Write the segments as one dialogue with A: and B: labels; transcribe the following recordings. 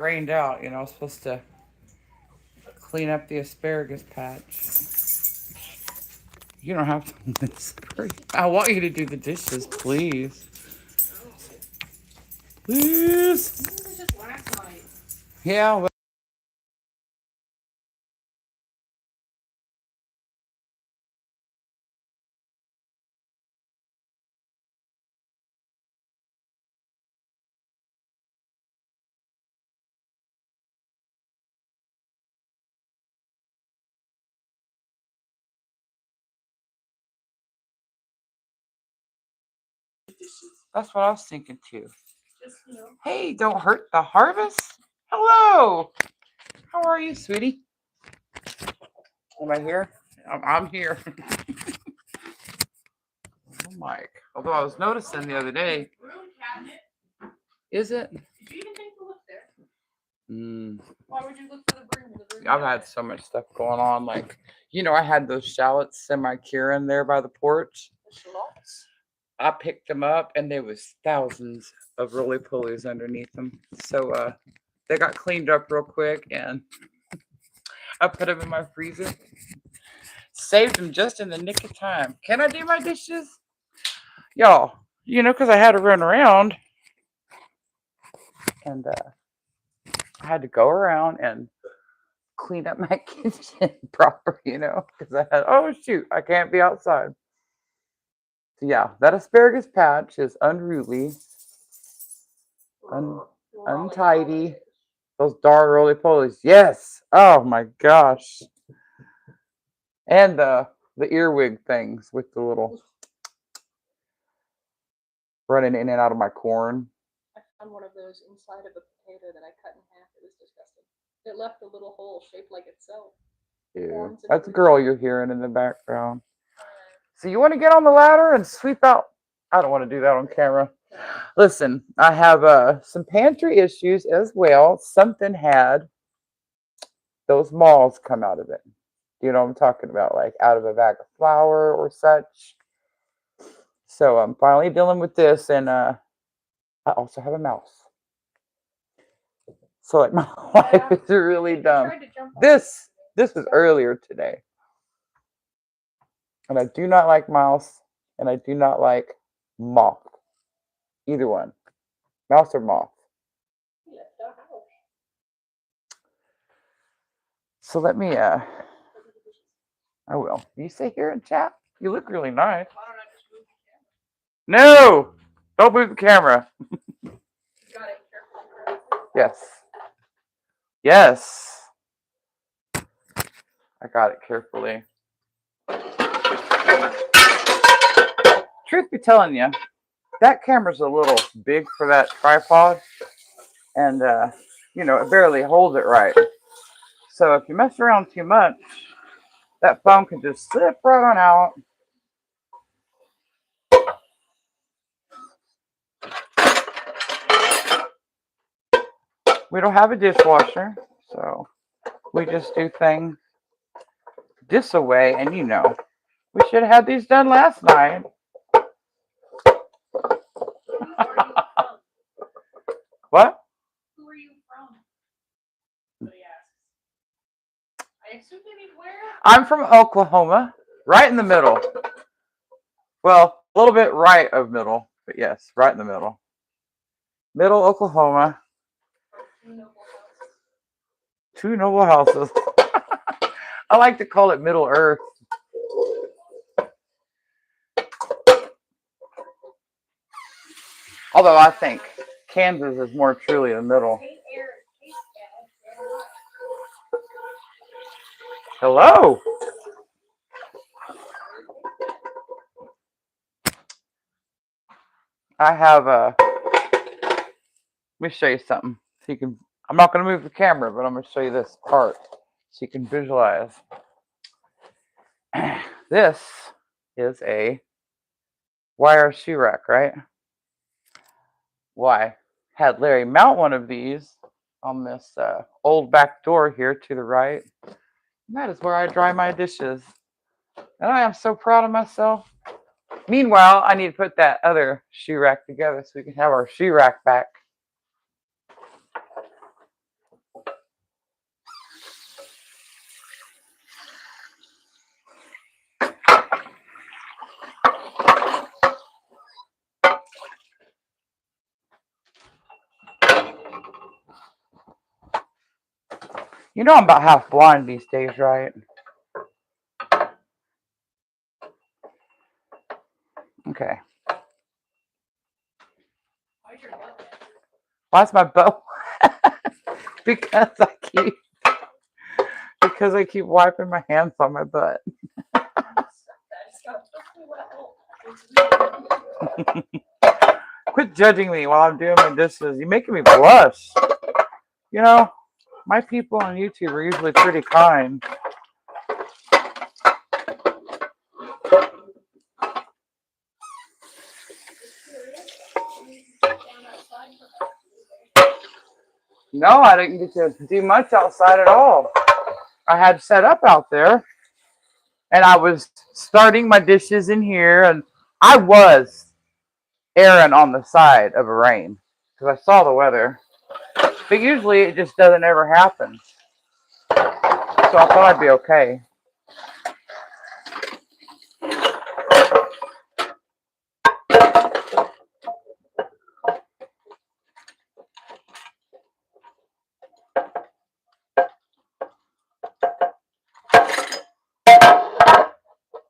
A: Rained out, you know, I was supposed to clean up the asparagus patch. You don't have to whisper. I want you to do the dishes, please. Please.
B: This was just last night.
A: Yeah, well, that's what I was thinking too.
B: Just,
A: Hey, don't hurt the harvest. Hello. How are you, sweetie? Am I here? I'm here. Oh, Mike. Although I was noticing the other day,
B: room cabinet.
A: is it?
B: Did you even think to look there?
A: Mm,
B: Why would you look for the broom in the room
A: I've
B: cabinet?
A: had so much stuff going on. Like, I had those shallots semi-curing there by the porch.
B: The shallots.
A: I picked them up, and there was thousands of roly-polies underneath them. So they got cleaned up real quick, and I put them in my freezer. Saved them just in the nick of time. Can I do my dishes? Y'all, because I had to run around, and I had to go around and clean up my kitchen proper, because I had, oh shoot, I can't be outside. So yeah, that asparagus patch is unruly, un- untidy. Those dark roly polies, yes. Oh my gosh. And the earwig things with the little running in and out of my corn.
B: I found one of those inside of a potato that I cut in half. It was disgusting. It left a little hole shaped like itself.
A: Ew.
B: Horns and
A: That's a
B: everything.
A: girl you're hearing in the background. So you want to get on the ladder and sweep out? I don't want to do that on camera. Listen, I have some pantry issues as well. Something had those malls come out of it. You know what I'm talking about? Like out of a bag of flour or such. So I'm finally dealing with this, and I also have a mouse. So like my life is really dumb. This was earlier today, and I do not like mouse, and I do not like moth. Either one, mouse or moth.
B: He left our house.
A: So let me I will. You sit here and chat. You look really nice.
B: Why don't I just move the camera?
A: No, don't move the camera.
B: You got it carefully.
A: Yes, yes, I got it carefully. Truth be telling you, that camera's a little big for that tripod, and it barely holds it right. So if you mess around too much, that phone can just slip right on out. We don't have a dishwasher, so we just do things this away. And we should have had these done last night. What?
B: Who are you from? Somebody asks. I assume they mean where?
A: I'm from Oklahoma, right in the middle. Well, a little bit right of middle, but yes, right in the middle. Middle Oklahoma. Two noble houses. I like to call it Middle Earth. Although I think Kansas is more truly the middle. Hello. I have let me show you something. So you can I'm not gonna move the camera, but I'm gonna show you this part so you can visualize. This is a wire shoe rack, right? Why? Had Larry mount one of these on this old back door here to the right. And that is where I dry my dishes. And I am so proud of myself. Meanwhile, I need to put that other shoe rack together so we can have our shoe rack back. You know I'm about half blind these days, right? Okay.
B: Why's your butt red?
A: Why's my butt? because I keep wiping my hands on my butt. Quit judging me while I'm doing my dishes. You're making me blush. You know, my people on YouTube are usually pretty kind. No, I didn't get to do much outside at all. I had set up out there, and I was starting my dishes in here, and I was erring on the side of a rain because I saw the weather. But usually it just doesn't ever happen. So I thought I'd be okay.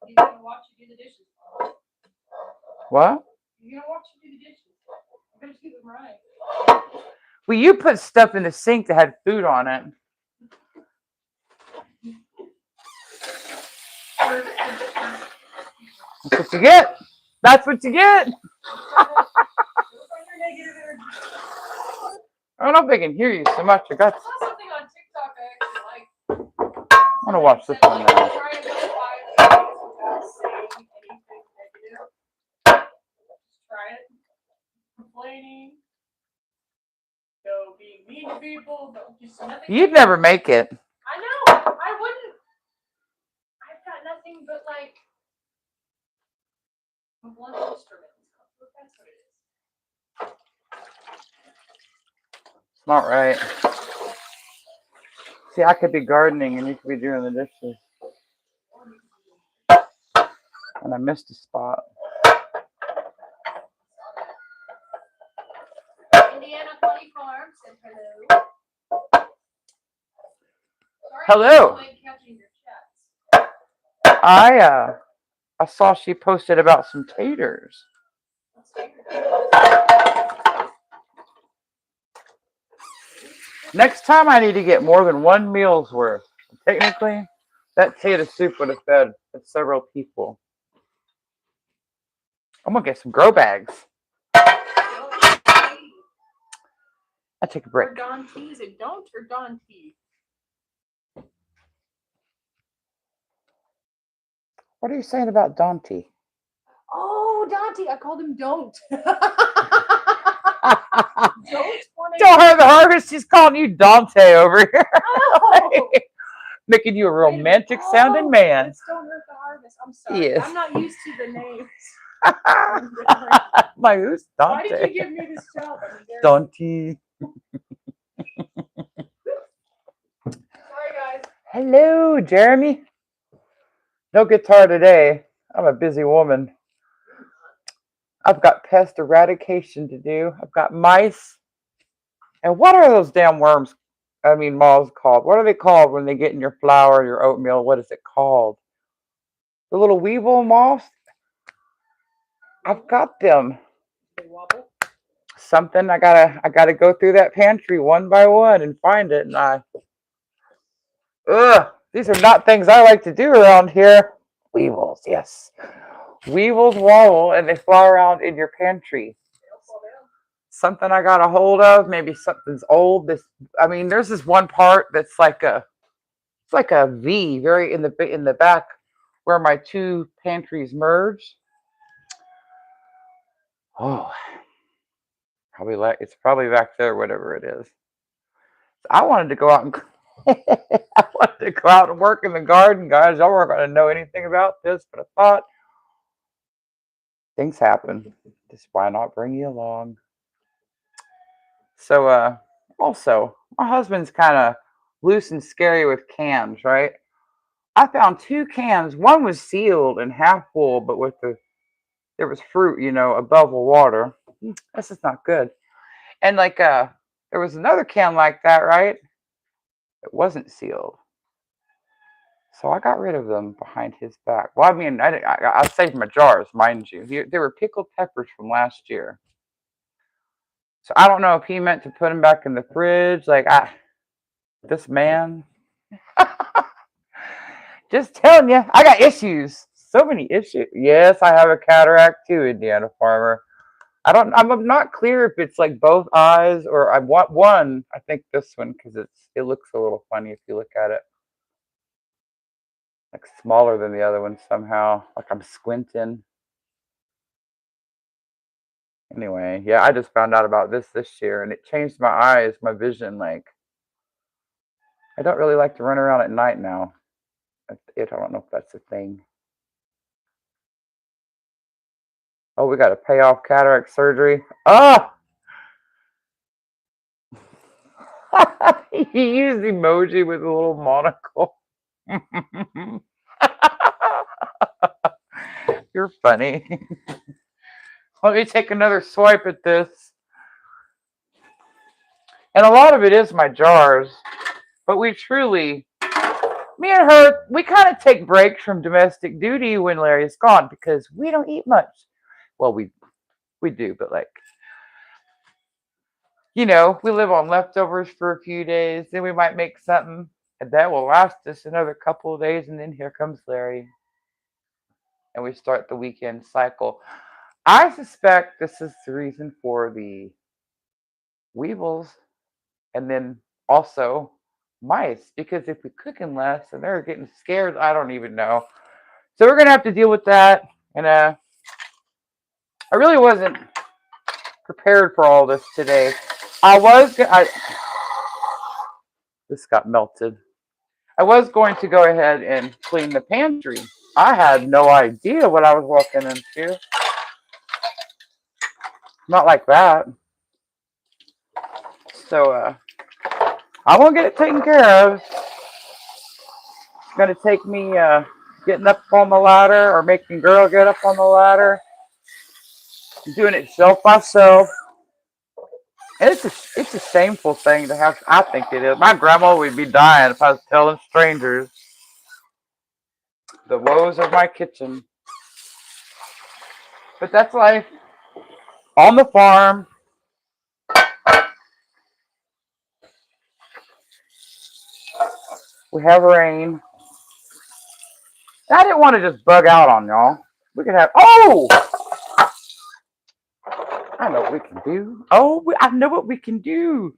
B: He's gonna watch you do the dishes.
A: What?
B: He's gonna watch you do the dishes. I'm gonna keep them right.
A: Well, you put stuff in the sink that had food on it. That's what you get. That's what you get. I don't know if they can hear you so much. I got.
B: I saw something on TikTok I actually like.
A: I want to watch this one now.
B: Try and go 5 days without saying anything negative. Just try it. Complaining. No being mean to people. No, just nothing.
A: You'd never make it.
B: I know. I wouldn't. I've got nothing but like a blunt instrument. That's what it is.
A: It's not right. See, I could be gardening and you could be doing the dishes. And I missed a spot.
B: Indiana Funny Farm said hello.
A: Hello.
B: Sorry, catching your chats.
A: I saw she posted about some taters. Next time I need to get more than one meal's worth. Technically, that tater soup would have fed several people. I'm gonna get some grow bags. I take a break.
B: Or Don T. Is it don't or Don T?
A: What are you saying about Dante?
B: Oh, Dante. I called him don't.
A: Don't hurt the harvest. She's calling you Dante over here.
B: Oh.
A: Making you a romantic sounding man.
B: Let's don't hurt the harvest. I'm sorry.
A: Yes.
B: I'm not used to the names.
A: My who's Dante?
B: Why did you give me this job?
A: Dante.
B: Sorry, guys.
A: Hello, Jeremy. No guitar today. I'm a busy woman. I've got pest eradication to do. I've got mice. And what are those damn worms? I mean, moths called. What are they called when they get in your flour, your oatmeal? What is it called? The little weevil moths? I've got them.
B: They wobble.
A: Something I gotta go through that pantry one by one and find it. And these are not things I like to do around here. Weevils, yes. Weevils wobble and they fly around in your pantry. Something I got a hold of. Maybe something's old. There's this one part that's like it's like a V, very in the back where my two pantries merge. Oh, it's probably back there, whatever it is. I wanted to go out and work in the garden, guys. Y'all weren't going to know anything about this, but I thought things happen. Just why not bring you along? So, also, my husband's kind of loose and scary with cans, right? I found 2 cans. One was sealed and half full, but there was fruit, above the water. This is not good. And there was another can like that, right? It wasn't sealed. So I got rid of them behind his back. Well, I mean, I saved my jars, mind you. They were pickled peppers from last year. So I don't know if he meant to put them back in the fridge. This man. Just telling you, I got issues. So many issues. Yes, I have a cataract too, Indiana farmer. I'm not clear if it's like both eyes or I want one. I think this one because it looks a little funny if you look at it. Like smaller than the other one somehow. Like I'm squinting. Anyway, yeah, I just found out about this year and it changed my eyes, my vision. Like I don't really like to run around at night now. I don't know if that's a thing. Oh, we got to pay off cataract surgery. Ah, he used emoji with a little monocle. You're funny. Let me take another swipe at this. And a lot of it is my jars. But me and her, we kind of take breaks from domestic duty when Larry's gone because we don't eat much. Well, we do, but like, we live on leftovers for a few days. Then we might make something and that will last us another couple of days. And then here comes Larry. And we start the weekend cycle. I suspect this is the reason for the weevils and then also mice because if we cooking less and they're getting scared, I don't even know. So we're gonna have to deal with that. And I really wasn't prepared for all this today. This got melted. I was going to go ahead and clean the pantry. I had no idea what I was walking into. Not like that. So I won't get it taken care of. It's gonna take me getting up on the ladder or making girl get up on the ladder. Doing it self myself. And it's a shameful thing to have. I think it is. My grandma would be dying if I was telling strangers the woes of my kitchen. But that's life. On the farm. We have rain. I didn't want to just bug out on y'all. We could have. Oh! I know what we can do. Oh, I know what we can do.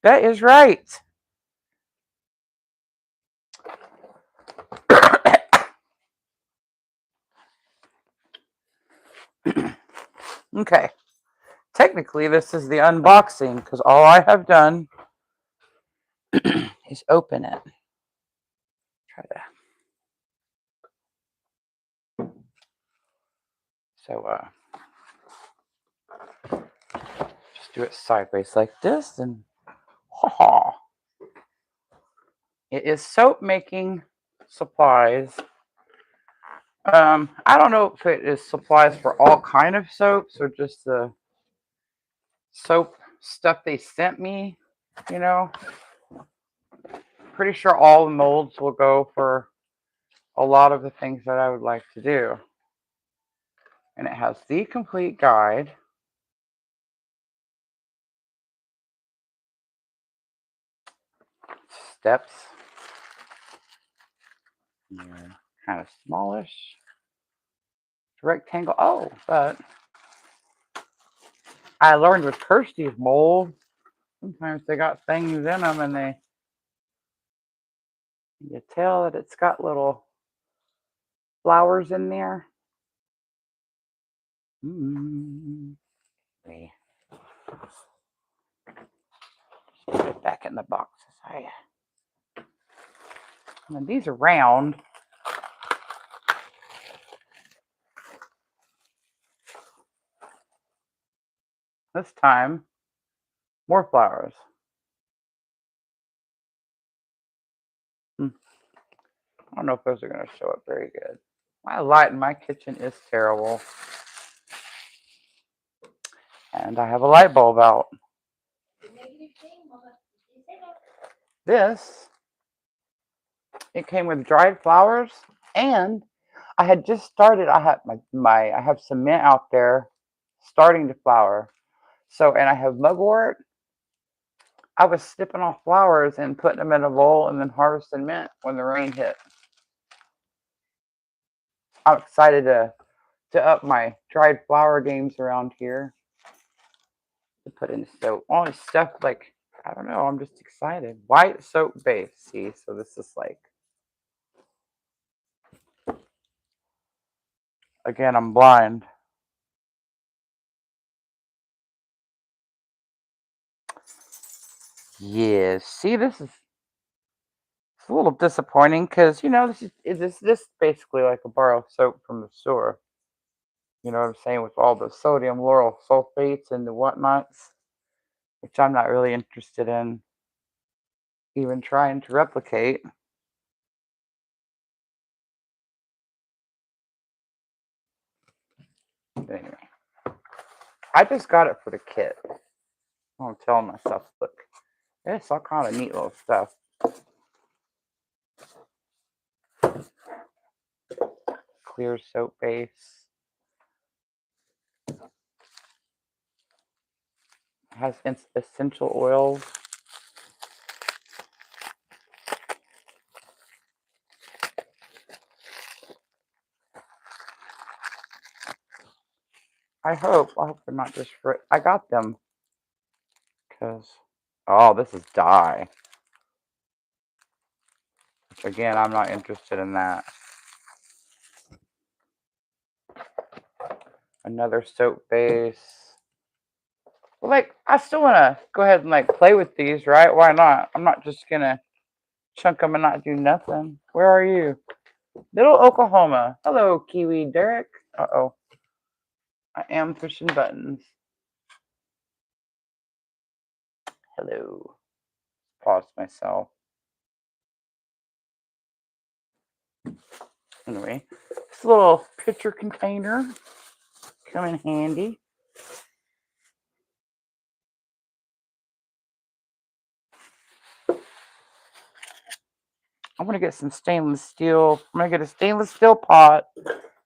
A: That is right. Okay. Technically, this is the unboxing because all I have done is open it. Try that. So, just do it sideways like this, and it is soap making supplies. I don't know if it is supplies for all kind of soaps or just the soap stuff they sent me. Pretty sure all the molds will go for a lot of the things that I would like to do. And it has the complete guide. Steps. They're kind of smallish. Rectangle. Oh, but I learned with Kirsty's mold, sometimes they got things in them and you tell that it's got little flowers in there. Put it back in the box. And these are round. This time, more flowers. I don't know if those are going to show up very good. My light in my kitchen is terrible. And I have a light bulb out. This It came with dried flowers, and I had just started. I had I have some mint out there starting to flower. So, and I have mugwort. I was snipping off flowers and putting them in a bowl and then harvesting mint when the rain hit. I'm excited to up my dried flower games around here to put in soap. All this stuff, like, I don't know, I'm just excited. White soap base, see? So this is like, again, I'm blind. Yes, see, this is it's a little disappointing because, this basically like a bar of soap from the store. You know what I'm saying? With all the sodium lauryl sulfates and the whatnots, which I'm not really interested in even trying to replicate. Anyway, I just got it for the kit. I'm telling myself, look, it's all kind of neat little stuff. Clear soap base. Has essential oils. I hope they're not just for. I got them because. Oh, this is dye. Which again, I'm not interested in that. Another soap base. Well, like, I still want to go ahead and like play with these, right? Why not? I'm not just gonna chunk them and not do nothing. Where are you? Middle Oklahoma. Hello, Kiwi Derek. Uh-oh. I am pushing buttons. Hello. Pause myself. Anyway, this little pitcher container come in handy. I'm gonna get some stainless steel. I'm gonna get a stainless steel pot.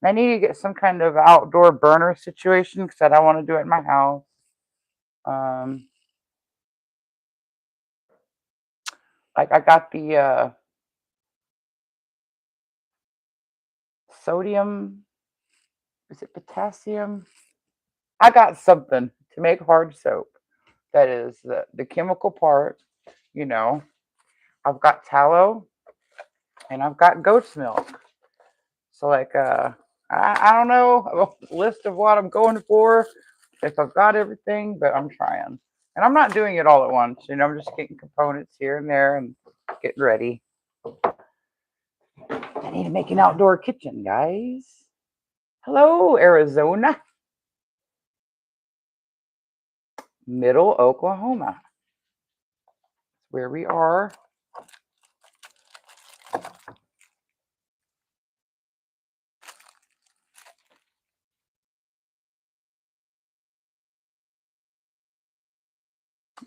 A: I need to get some kind of outdoor burner situation because I don't want to do it in my house. Like I got the sodium. Is it potassium? I got something to make hard soap. That is the chemical part. You know, I've got tallow and I've got goat's milk. So like I don't know a list of what I'm going for if I've got everything, but I'm trying. And I'm not doing it all at once. You know, I'm just getting components here and there and getting ready. I need to make an outdoor kitchen, guys. Hello, Arizona. Middle Oklahoma. That's where we are.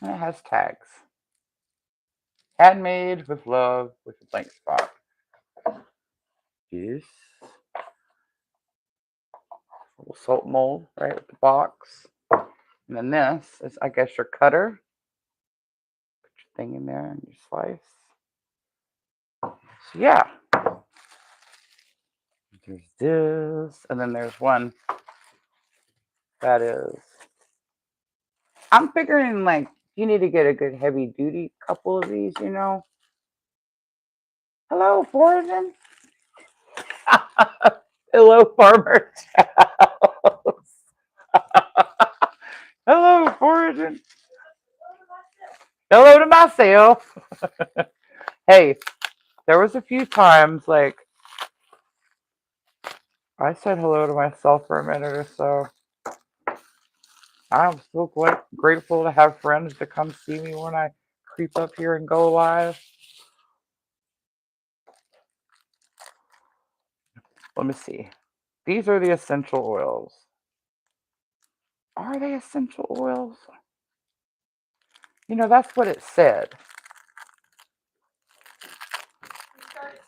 A: And it has tags. Handmade with love with a blank spot. Yes. Little salt mold right with the box. And then this is, I guess, your cutter. Put your thing in there and you slice. So yeah. There's this. And then there's one that is. I'm figuring like you need to get a good heavy duty couple of these, you know. Hello, Foraging. Hello, Farmer House. Hello, Foraging. Hello to myself. Hey, there was a few times like I said hello to myself for a minute or so. I'm still quite grateful to have friends to come see me when I creep up here and go live. Let me see. These are the essential oils. Are they essential oils? You know, that's what it said.
B: You started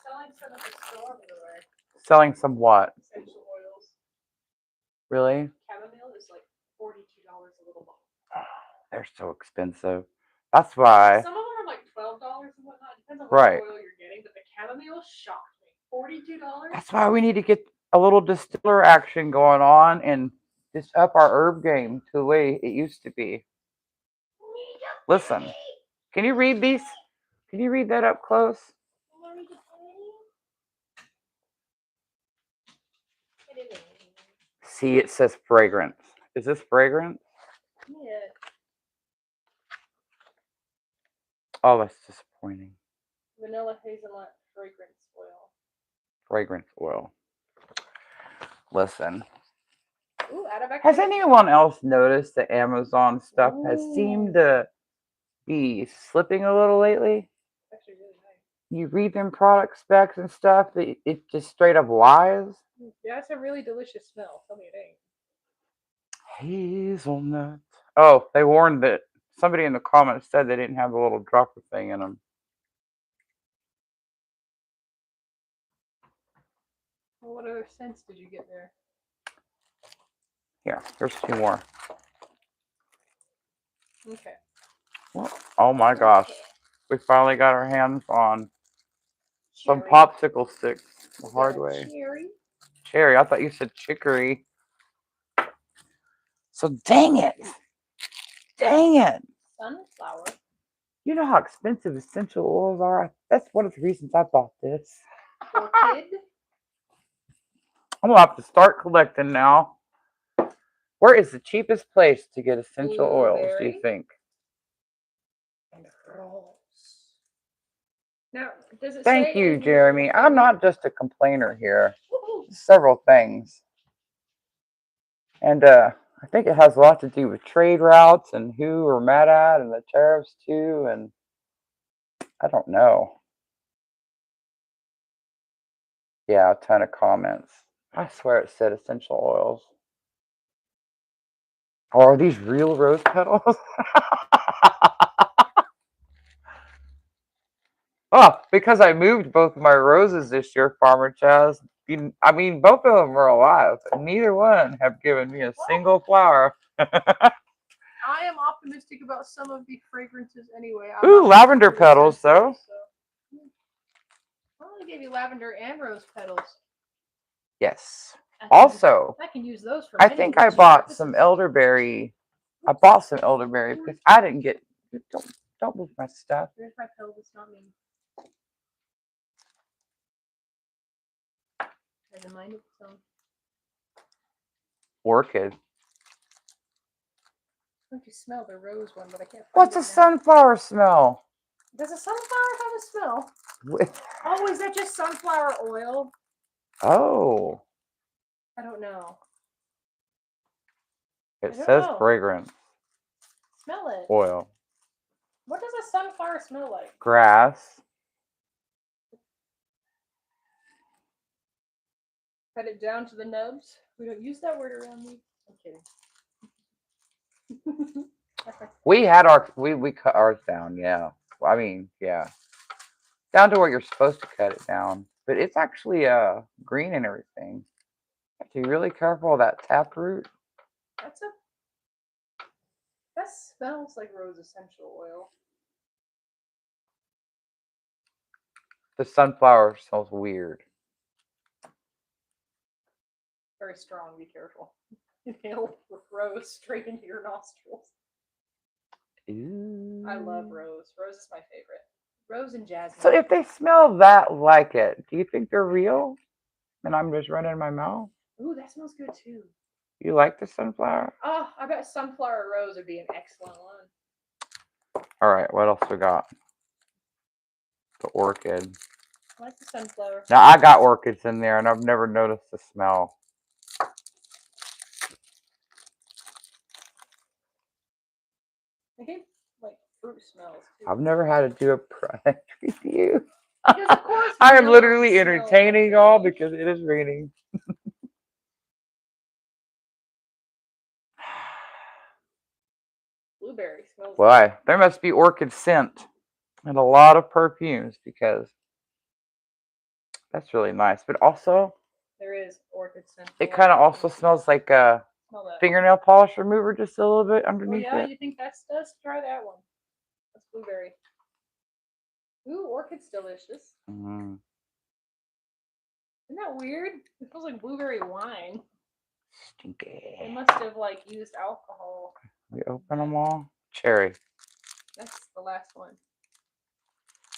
A: Selling some what?
B: Essential oils.
A: Really?
B: Chamomile is like $42 a little bottle.
A: They're so expensive. That's why.
B: Some of them are like $12 and whatnot. Depends on what
A: Right.
B: oil you're getting, but the chamomile shocked me. $42.
A: That's why we need to get a little distiller action going on and just up our herb game to the way it used to be. Listen, can you read these? Can you read that up close? See, it says fragrance. Is this fragrance?
B: Yeah.
A: Oh, that's disappointing.
B: Vanilla hazelnut fragrance oil.
A: Fragrance oil. Listen.
B: Ooh, antibacterial.
A: Has anyone else noticed that Amazon stuff has seemed to be slipping a little lately?
B: Actually really nice.
A: You read them product specs and stuff, it just straight up lies.
B: Yeah, it's a really delicious smell. Tell me it ain't.
A: Hazelnut. Oh, they warned that somebody in the comments said they didn't have the little dropper thing in them.
B: Well, what other scents did you get there?
A: Here, there's 2 more.
B: Okay.
A: Well, oh my gosh.
B: Okay.
A: We finally got our hands on some
B: Cherry.
A: popsicle sticks the
B: Is
A: hard
B: that a
A: way.
B: Cherry.
A: Cherry, I thought you said chicory. So dang it. Dang it.
B: Sunflower.
A: You know how expensive essential oils are? That's one of the reasons I bought this.
B: Orchid.
A: I'm going to have to start collecting now. Where is the cheapest place to get essential oils, do you think?
B: And rose. Now, does it
A: Thank
B: say
A: you,
B: in here
A: Jeremy.
B: what
A: I'm
B: flavor?
A: not just a complainer here.
B: Woohoo.
A: Several things. And I think it has a lot to do with trade routes and who we're mad at and the tariffs too. And I don't know. Yeah, a ton of comments. I swear it said essential oils. Oh, are these real rose petals? Oh, because I moved both my roses this year, Farmer Chaz. I mean, both of them are alive, and neither one have given me a single flower.
B: I am optimistic about some of the fragrances anyway.
A: Ooh, lavender petals, though.
B: I only gave you lavender and rose petals.
A: Yes. Also,
B: I can use those for
A: I
B: many
A: think I
B: witchy
A: bought
B: purposes.
A: some elderberry. I bought some elderberry because I didn't get. Don't move my stuff.
B: There's my pelvis, not me. Has a mind of its own.
A: Orchid.
B: Don't you smell the rose one, but I can't find
A: What's
B: it
A: a
B: now.
A: sunflower smell?
B: Does a sunflower have a smell? Oh, is that just sunflower oil?
A: Oh,
B: I don't know.
A: it
B: don't
A: says
B: know.
A: fragrance
B: Smell it.
A: oil.
B: What does a sunflower smell like?
A: Grass.
B: Cut it down to the nubs. We don't use that word around me. I'm kidding.
A: We had we cut ours down, yeah. I mean, yeah. Down to where you're supposed to cut it down. But it's actually green and everything. You have to be really careful of that taproot.
B: That smells like rose essential oil.
A: The sunflower smells weird.
B: Very strong, be careful. Inhale with rose straight into your nostrils.
A: Ooh.
B: I love rose. Rose is my favorite. Rose and jasmine.
A: So if they smell that like it, do you think they're real? And I'm just running my mouth?
B: Ooh, that smells good too.
A: You like the sunflower?
B: Oh, I bet sunflower rose would be an excellent one.
A: All right, what else we got? The orchid.
B: I like the sunflower.
A: Now, I got orchids in there, and I've never noticed the smell.
B: I hate like fruit smells too.
A: I've never had to do a product review.
B: Because of course
A: I am
B: vanilla
A: literally
B: would smell
A: entertaining
B: like
A: y'all
B: that.
A: because it is raining.
B: Blueberry smells.
A: Why? There must be orchid scent and a lot of perfumes because that's really nice. But also,
B: There is orchid scent.
A: It kind of also smells like a
B: Smell that.
A: fingernail polish remover just a little bit
B: Oh
A: underneath
B: yeah,
A: it.
B: you think that's does? Try that one. That's blueberry. Ooh, orchid's delicious.
A: Mm,
B: Isn't that weird? It feels like blueberry wine. They
A: stinky.
B: must have like used alcohol.
A: We open them all. Cherry.
B: That's the last one.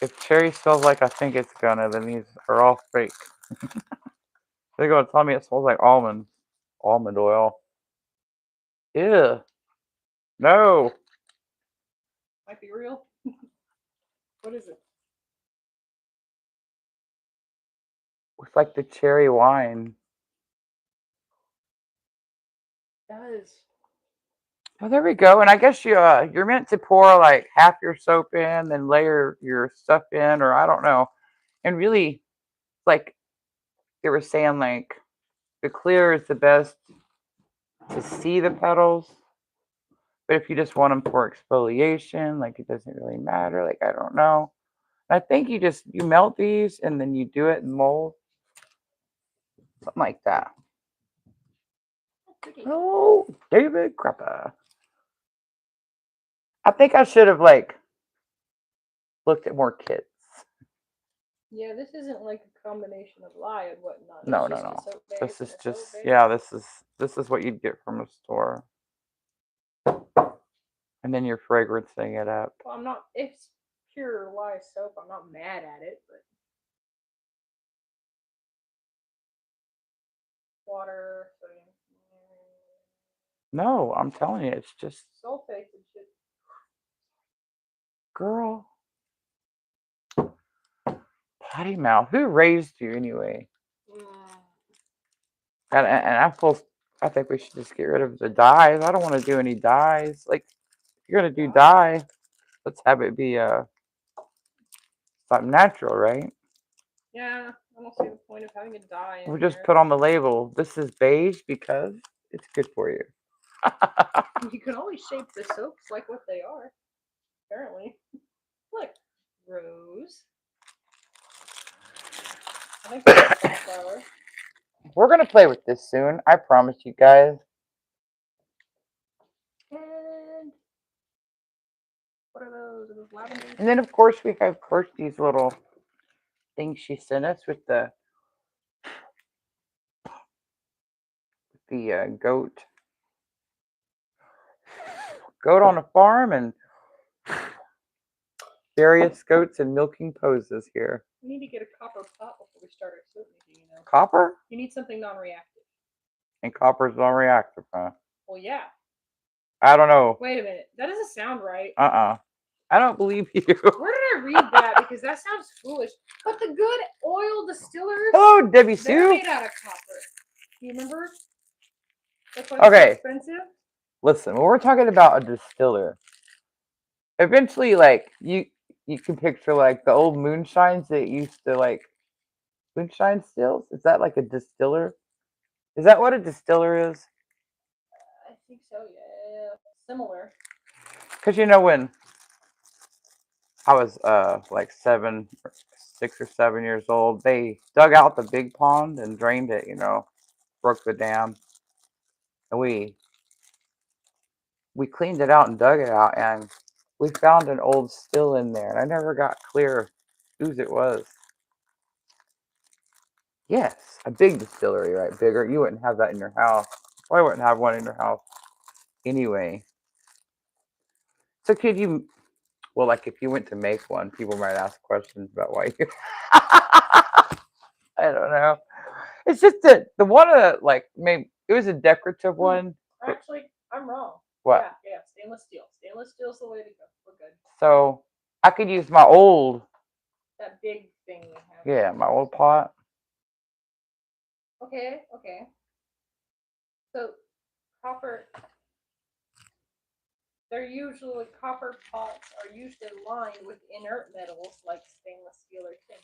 A: If cherry smells like I think it's gonna, then these are all fake. They're gonna tell me it smells like almond oil. Ew. No.
B: Might be real. What is it?
A: It's like the cherry wine.
B: It does.
A: Oh, there we go. And I guess you're meant to pour like half your soap in, then layer your stuff in, or I don't know. And really, like they were saying, like the clear is the best to see the petals. But if you just want them for exfoliation, like it doesn't really matter. Like I don't know. I think you melt these and then you do it in mold, something like that. Oh, David Crappa. I think I should have like looked at more kits.
B: Yeah, this isn't like a combination of lye and whatnot.
A: No,
B: It's
A: no,
B: just a
A: no.
B: soap base
A: This
B: and
A: is
B: a soap
A: just
B: base.
A: yeah. This is what you'd get from a store, and then you're fragrancing it up.
B: Well, I'm not. It's pure lye soap. I'm not mad at it, but water, sodium,
A: No, I'm telling you, it's just
B: sulfates and shit.
A: girl. Potty mouth. Who raised you anyway?
B: Mm.
A: And I think we should just get rid of the dyes. I don't want to do any dyes. Like if you're gonna do dye, let's have it be something natural, right?
B: Yeah, I don't see the point of having a dye in
A: We'll just
B: here.
A: put on the label. This is beige because it's good for you.
B: You can always shape the soaps like what they are. Apparently, look, rose. I think that's sunflower.
A: We're gonna play with this soon. I promise you guys.
B: And what are those? Are those lavenders?
A: And then of course we have these little things she sent us with the goat on a farm and various goats in milking poses here.
B: We need to get a copper pot before we start our soap making. You know,
A: Copper?
B: you need something non-reactive.
A: And copper's non-reactive, huh?
B: Well, yeah.
A: I don't know.
B: Wait a minute. That doesn't sound right.
A: I don't believe you.
B: Where did I read that? Because that sounds foolish. But the good oil distillers,
A: Hello, Debbie
B: they're
A: Sue.
B: made out of copper. Do you remember? That's why it's so expensive.
A: Listen, when we're talking about a distiller, eventually, like you can picture like the old moonshines that used to like moonshine stills. Is that like a distiller? Is that what a distiller is?
B: I think so. Yeah, similar.
A: Because you know when I was like 6 or 7 years old, they dug out the big pond and drained it. You know, broke the dam, and we cleaned it out and dug it out, and we found an old still in there, and I never got clear whose it was. Yes, a big distillery, right? Bigger. You wouldn't have that in your house. Probably wouldn't have one in your house anyway. So could you? Well, like if you went to make one, people might ask questions about why you. I don't know. It's just that the one like maybe it was a decorative one.
B: Actually, I'm wrong.
A: What?
B: Yeah, stainless steel. Stainless steel's the way to go. We're good.
A: So I could use my old.
B: That big thing you have.
A: Yeah, my old pot.
B: Okay. So copper. Copper pots are usually lined with inert metals like stainless steel or tin.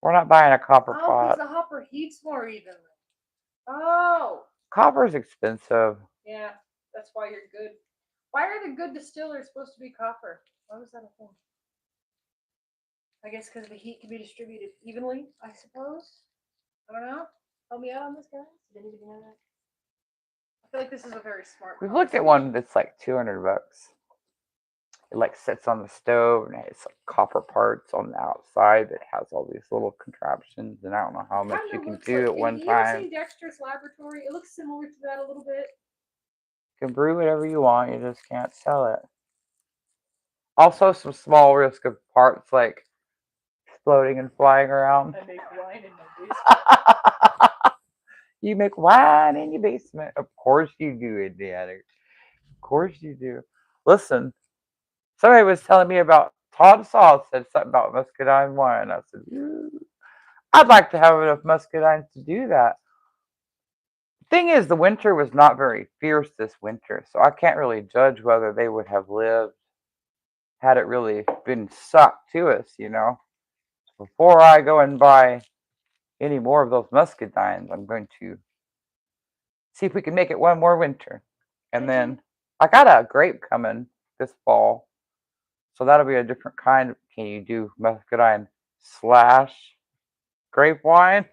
A: We're not buying a copper
B: Oh,
A: pot.
B: because the hopper heats more evenly. Oh.
A: Copper's expensive.
B: Yeah, that's why you're good. Why are the good distillers supposed to be copper? Why was that a thing? I guess because the heat can be distributed evenly, I suppose. I don't know. Help me out on this, guys. Did anybody know that? I feel like this is a very smart.
A: We've looked at one that's like $200. It like sits on the stove and it has like copper parts on the outside that has all these little contraptions, and I don't know how much you can do at one
B: You ever
A: time.
B: seen Dexter's Laboratory? It looks similar to that a little bit.
A: You can brew whatever you want, you just can't sell it. Also, some small risk of parts like exploding and flying around.
B: I make wine in my basement.
A: You make wine in your basement. Of course you do, Indiana. Of course you do. Listen, somebody was telling me about Todd Saw said something about muscadine wine. I said, I'd like to have enough muscadines to do that. Thing is, the winter was not very fierce this winter, so I can't really judge whether they would have lived had it really been sucked to us, you know. Before I go and buy any more of those muscadines, I'm going to see if we can make it one more winter. And then I got a grape coming this fall, so that'll be a different kind. Can you do muscadine / grape wine?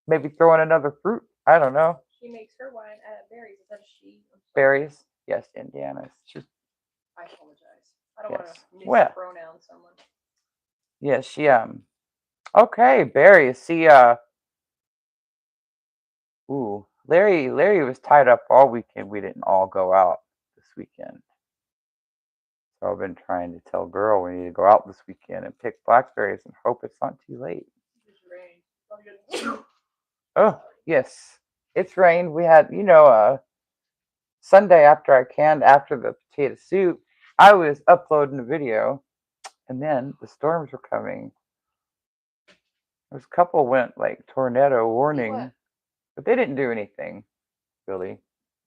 A: Maybe throw in another fruit. I don't know.
B: She makes her wine out of berries. Is that a she?
A: Berries? Yes, Indiana.
B: I apologize. I don't
A: Yes.
B: want to mispronounce someone.
A: Yes, she okay, berries. See Larry was tied up all weekend. We didn't all go out this weekend. So I've been trying to tell girl we need to go out this weekend and pick blackberries and hope it's not too late.
B: It's rain.
A: Oh, yes. It's rained. We had, Sunday after the potato soup, I was uploading a video, and then the storms were coming. There's a couple went like tornado warning, but they didn't do anything, really.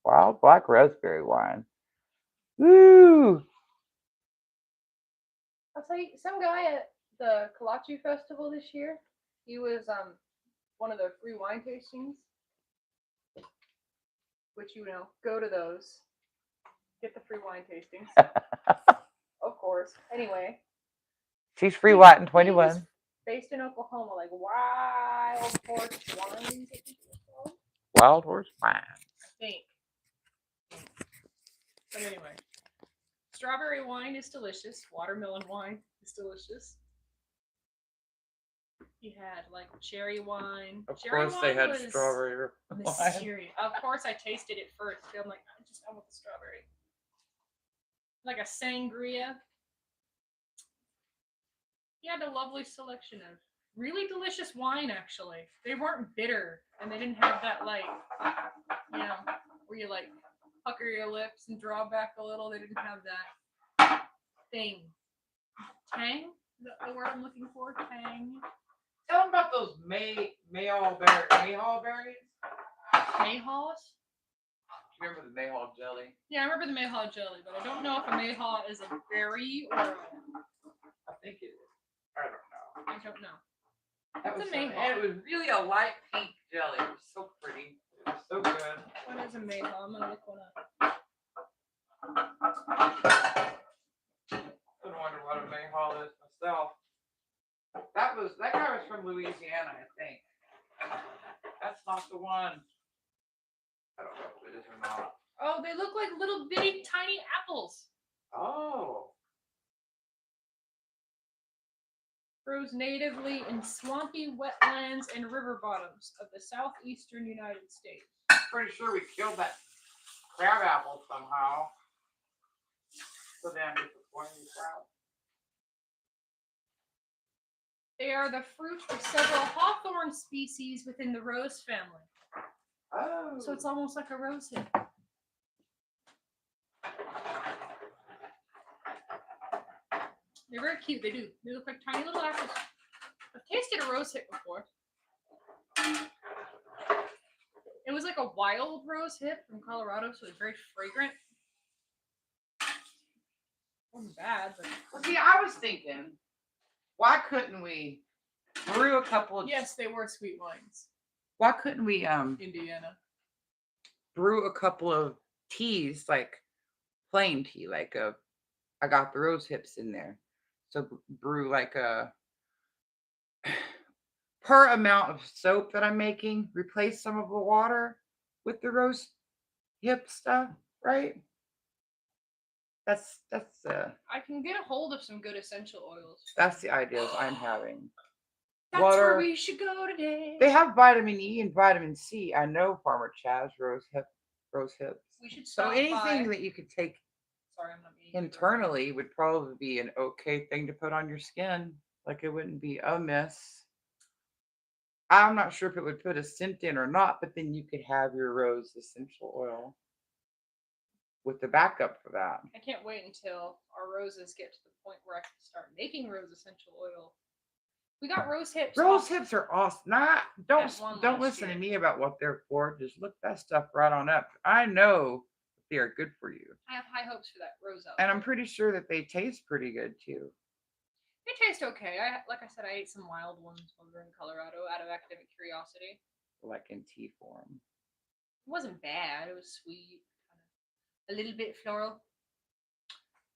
A: Wild black raspberry wine. Woo!
B: I'll tell you, some guy at the Kalachi Festival this year, he was one of the free wine tastings, which go to those, get the free wine tastings, of course. Anyway,
A: she's free Latin
B: he
A: 21.
B: was based in Oklahoma, like Wild Horse Wines.
A: Wild Horse Wine.
B: I think. But anyway, strawberry wine is delicious. Watermelon wine is delicious. He had like cherry wine.
A: Of
B: cherry
A: course,
B: wine
A: they had
B: was
A: strawberry wine.
B: mysterious. Of course, I tasted it first. I'm like, I want the strawberry. Like a sangria. He had a lovely selection of really delicious wine, actually. They weren't bitter, and they didn't have that, like, where you, like, pucker your lips and draw back a little. They didn't have that thing. Tang? Is that the word I'm looking for? Tang.
A: Tell them about those Mayhaw berries.
B: Mayhaws?
A: Do you remember the Mayhaw jelly?
B: Yeah, I remember the Mayhaw jelly, but I don't know if a Mayhaw is a berry or
A: I think it is. I don't know.
B: What's a Mayhaw?
A: And it was really a light pink jelly. It was so pretty. It was so good.
B: What is a Mayhaw? I'm gonna look one up.
A: I wonder what a Mayhaw is myself. That guy was from Louisiana, I think. That's not the one. I don't know if it is or not.
B: Oh, they look like little bitty tiny apples.
A: Oh.
B: Grows natively in swampy wetlands and river bottoms of the southeastern United States.
A: Pretty sure we killed that crab apple somehow. So damn disappointing crab.
B: They are the fruit of several hawthorn species within the rose family.
A: Oh.
B: So it's almost like a rose hip. They're very cute. They do. They look like tiny little apples. I've tasted a rose hip before. It was like a wild rose hip from Colorado, so it's very fragrant. It wasn't bad, but...
A: Well, see, I was thinking, why couldn't we brew a couple of...
B: Yes, they were sweet wines.
A: Why couldn't we,
B: Indiana.
A: brew a couple of teas, like plain tea, like I got the rose hips in there. So brew like a per amount of soap that I'm making, replace some of the water with the rose hip stuff, right? That's
B: I can get a hold of some good essential oils.
A: that's the ideas I'm having.
B: That's where we should go today.
A: They have vitamin E and vitamin C. I know Farmer Chaz rose hips.
B: We should
A: So
B: stop
A: anything
B: by.
A: that you could take
B: Sorry, I'm not eating
A: internally would probably be an okay thing to put on your skin. Like it wouldn't be a miss. I'm not sure if it would put a scent in or not, but then you could have your rose essential oil with the backup for that.
B: I can't wait until our roses get to the point where I can start making rose essential oil. We got rose hips.
A: Rose hips are awesome. Don't
B: last
A: listen
B: year.
A: to me about what they're for. Just look that stuff right on up. I know they are good for you,
B: I have high hopes for that rose out.
A: and I'm pretty sure that they taste pretty good too.
B: They taste okay. Like I said, I ate some wild ones when we were in Colorado out of academic curiosity.
A: Like in tea form.
B: It wasn't bad. It was sweet, a little bit floral.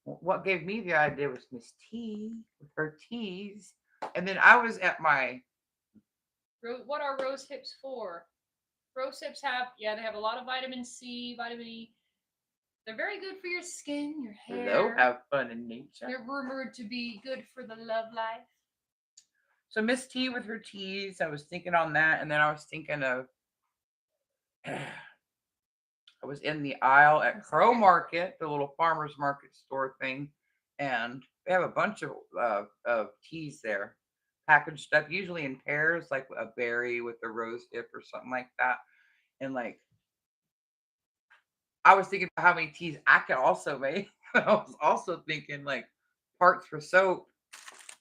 A: What gave me the idea was Miss T with her teas, and then I was at my.
B: What are rose hips for? Rose hips they have a lot of vitamin C, vitamin E. They're very good for your skin, your hair.
A: Hello, have fun in nature.
B: They're rumored to be good for the love life.
A: So Miss T with her teas, I was thinking on that, and then I was thinking of. I was in the aisle at Crow Market, the little farmers market store thing, and they have a bunch of teas there, packaged up, usually in pairs, like a berry with a rose hip or something like that. And like, I was thinking about how many teas I could also make. I was also thinking like parts for soap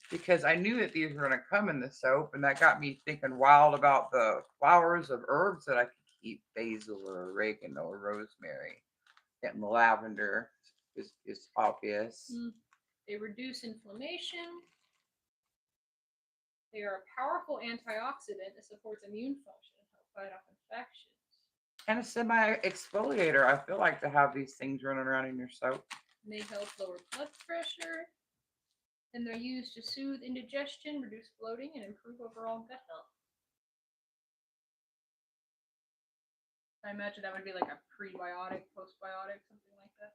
A: because I knew that these were going to come in the soap, and that got me thinking wild about the flowers of herbs that I could keep: basil or oregano or rosemary. And the lavender is obvious.
B: They reduce inflammation. They are a powerful antioxidant that supports immune function and help fight off infections.
A: And a semi-exfoliator. I feel like to have these things running around in your soap.
B: And they help lower blood pressure. And they're used to soothe indigestion, reduce bloating, and improve overall gut health. I imagine that would be like a prebiotic, postbiotic, something like that.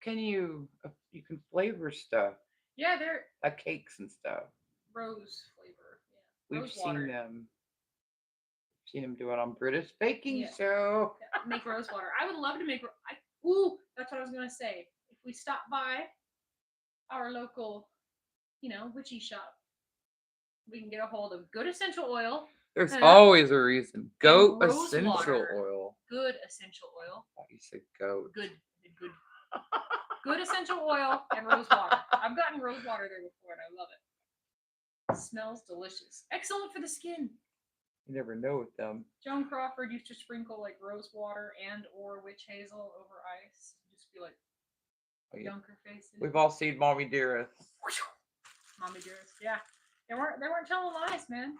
A: You can flavor stuff.
B: Yeah, they're
A: like cakes and stuff.
B: Rose flavor.
A: Yeah.
B: We've seen
A: them do it on British Baking
B: Yeah.
A: Show.
B: Make rose water. I would love to make. That's what I was gonna say. If we stop by our local, witchy shop, we can get a hold of good essential oil.
A: There's always a reason. Goat
B: rose
A: essential
B: water.
A: oil.
B: Good essential oil.
A: I thought you said goat.
B: Good. Good essential oil and rose water. I've gotten rose water there before and I love it. It smells delicious. Excellent for the skin.
A: You never know with them.
B: Joan Crawford used to sprinkle like rose water and or witch hazel over ice. Just be like dunk her face in.
A: We've all seen Mommy Dearest.
B: Mommy Dearest, yeah. They weren't telling lies, man.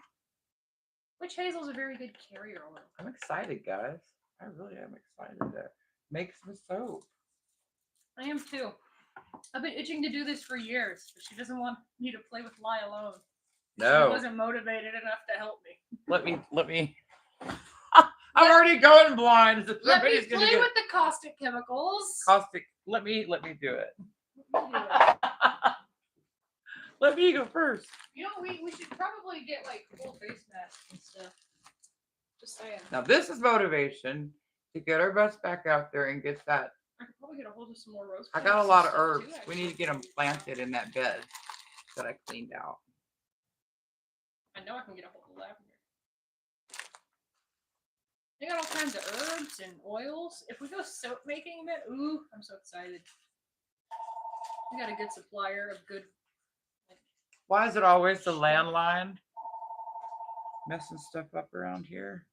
B: Witch hazel's a very good carrier oil.
A: I'm excited, guys. I really am excited to make some soap.
B: I am too. I've been itching to do this for years, but she doesn't want me to play with lie alone.
A: No.
B: She wasn't motivated enough to help me.
A: Let me. I'm already going blind.
B: Let me play with the caustic chemicals.
A: Caustic. Let me do it. Let me go first.
B: We should probably get like full face masks and stuff. Just saying.
A: Now this is motivation to get our butts back out there and get that.
B: I could probably get a hold of some more rose.
A: I got a lot of herbs. We need to get them planted in that bed that I cleaned out.
B: I know I can get a hold of lavender. They got all kinds of herbs and oils. If we go soap making, man, I'm so excited. We got a good supplier of good.
A: Why is it always the landline messing stuff up around here?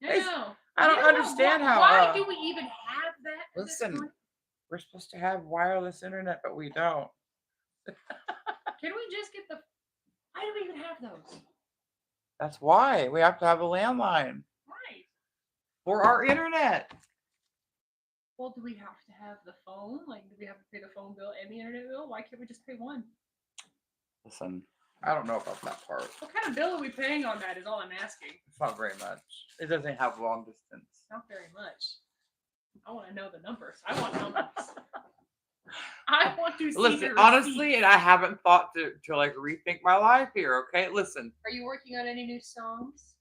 B: I know.
A: I don't understand how.
B: Why do we even have that?
A: Listen, we're supposed to have wireless internet, but we don't.
B: Can we just get the? Why do we even have those?
A: That's why we have to have a landline.
B: Right.
A: For our internet.
B: Well, do we have to have the phone? Like, do we have to pay the phone bill and the internet bill? Why can't we just pay one?
A: Listen, I don't know about that part.
B: What kind of bill are we paying on that? Is all I'm asking.
A: It's not very much. It doesn't have long distance.
B: Not very much. I want to know the numbers. I want numbers. I want to see
A: Listen,
B: the
A: honestly,
B: receipts.
A: and I haven't thought to like rethink my life here. Okay, listen.
B: Are you working on any new songs?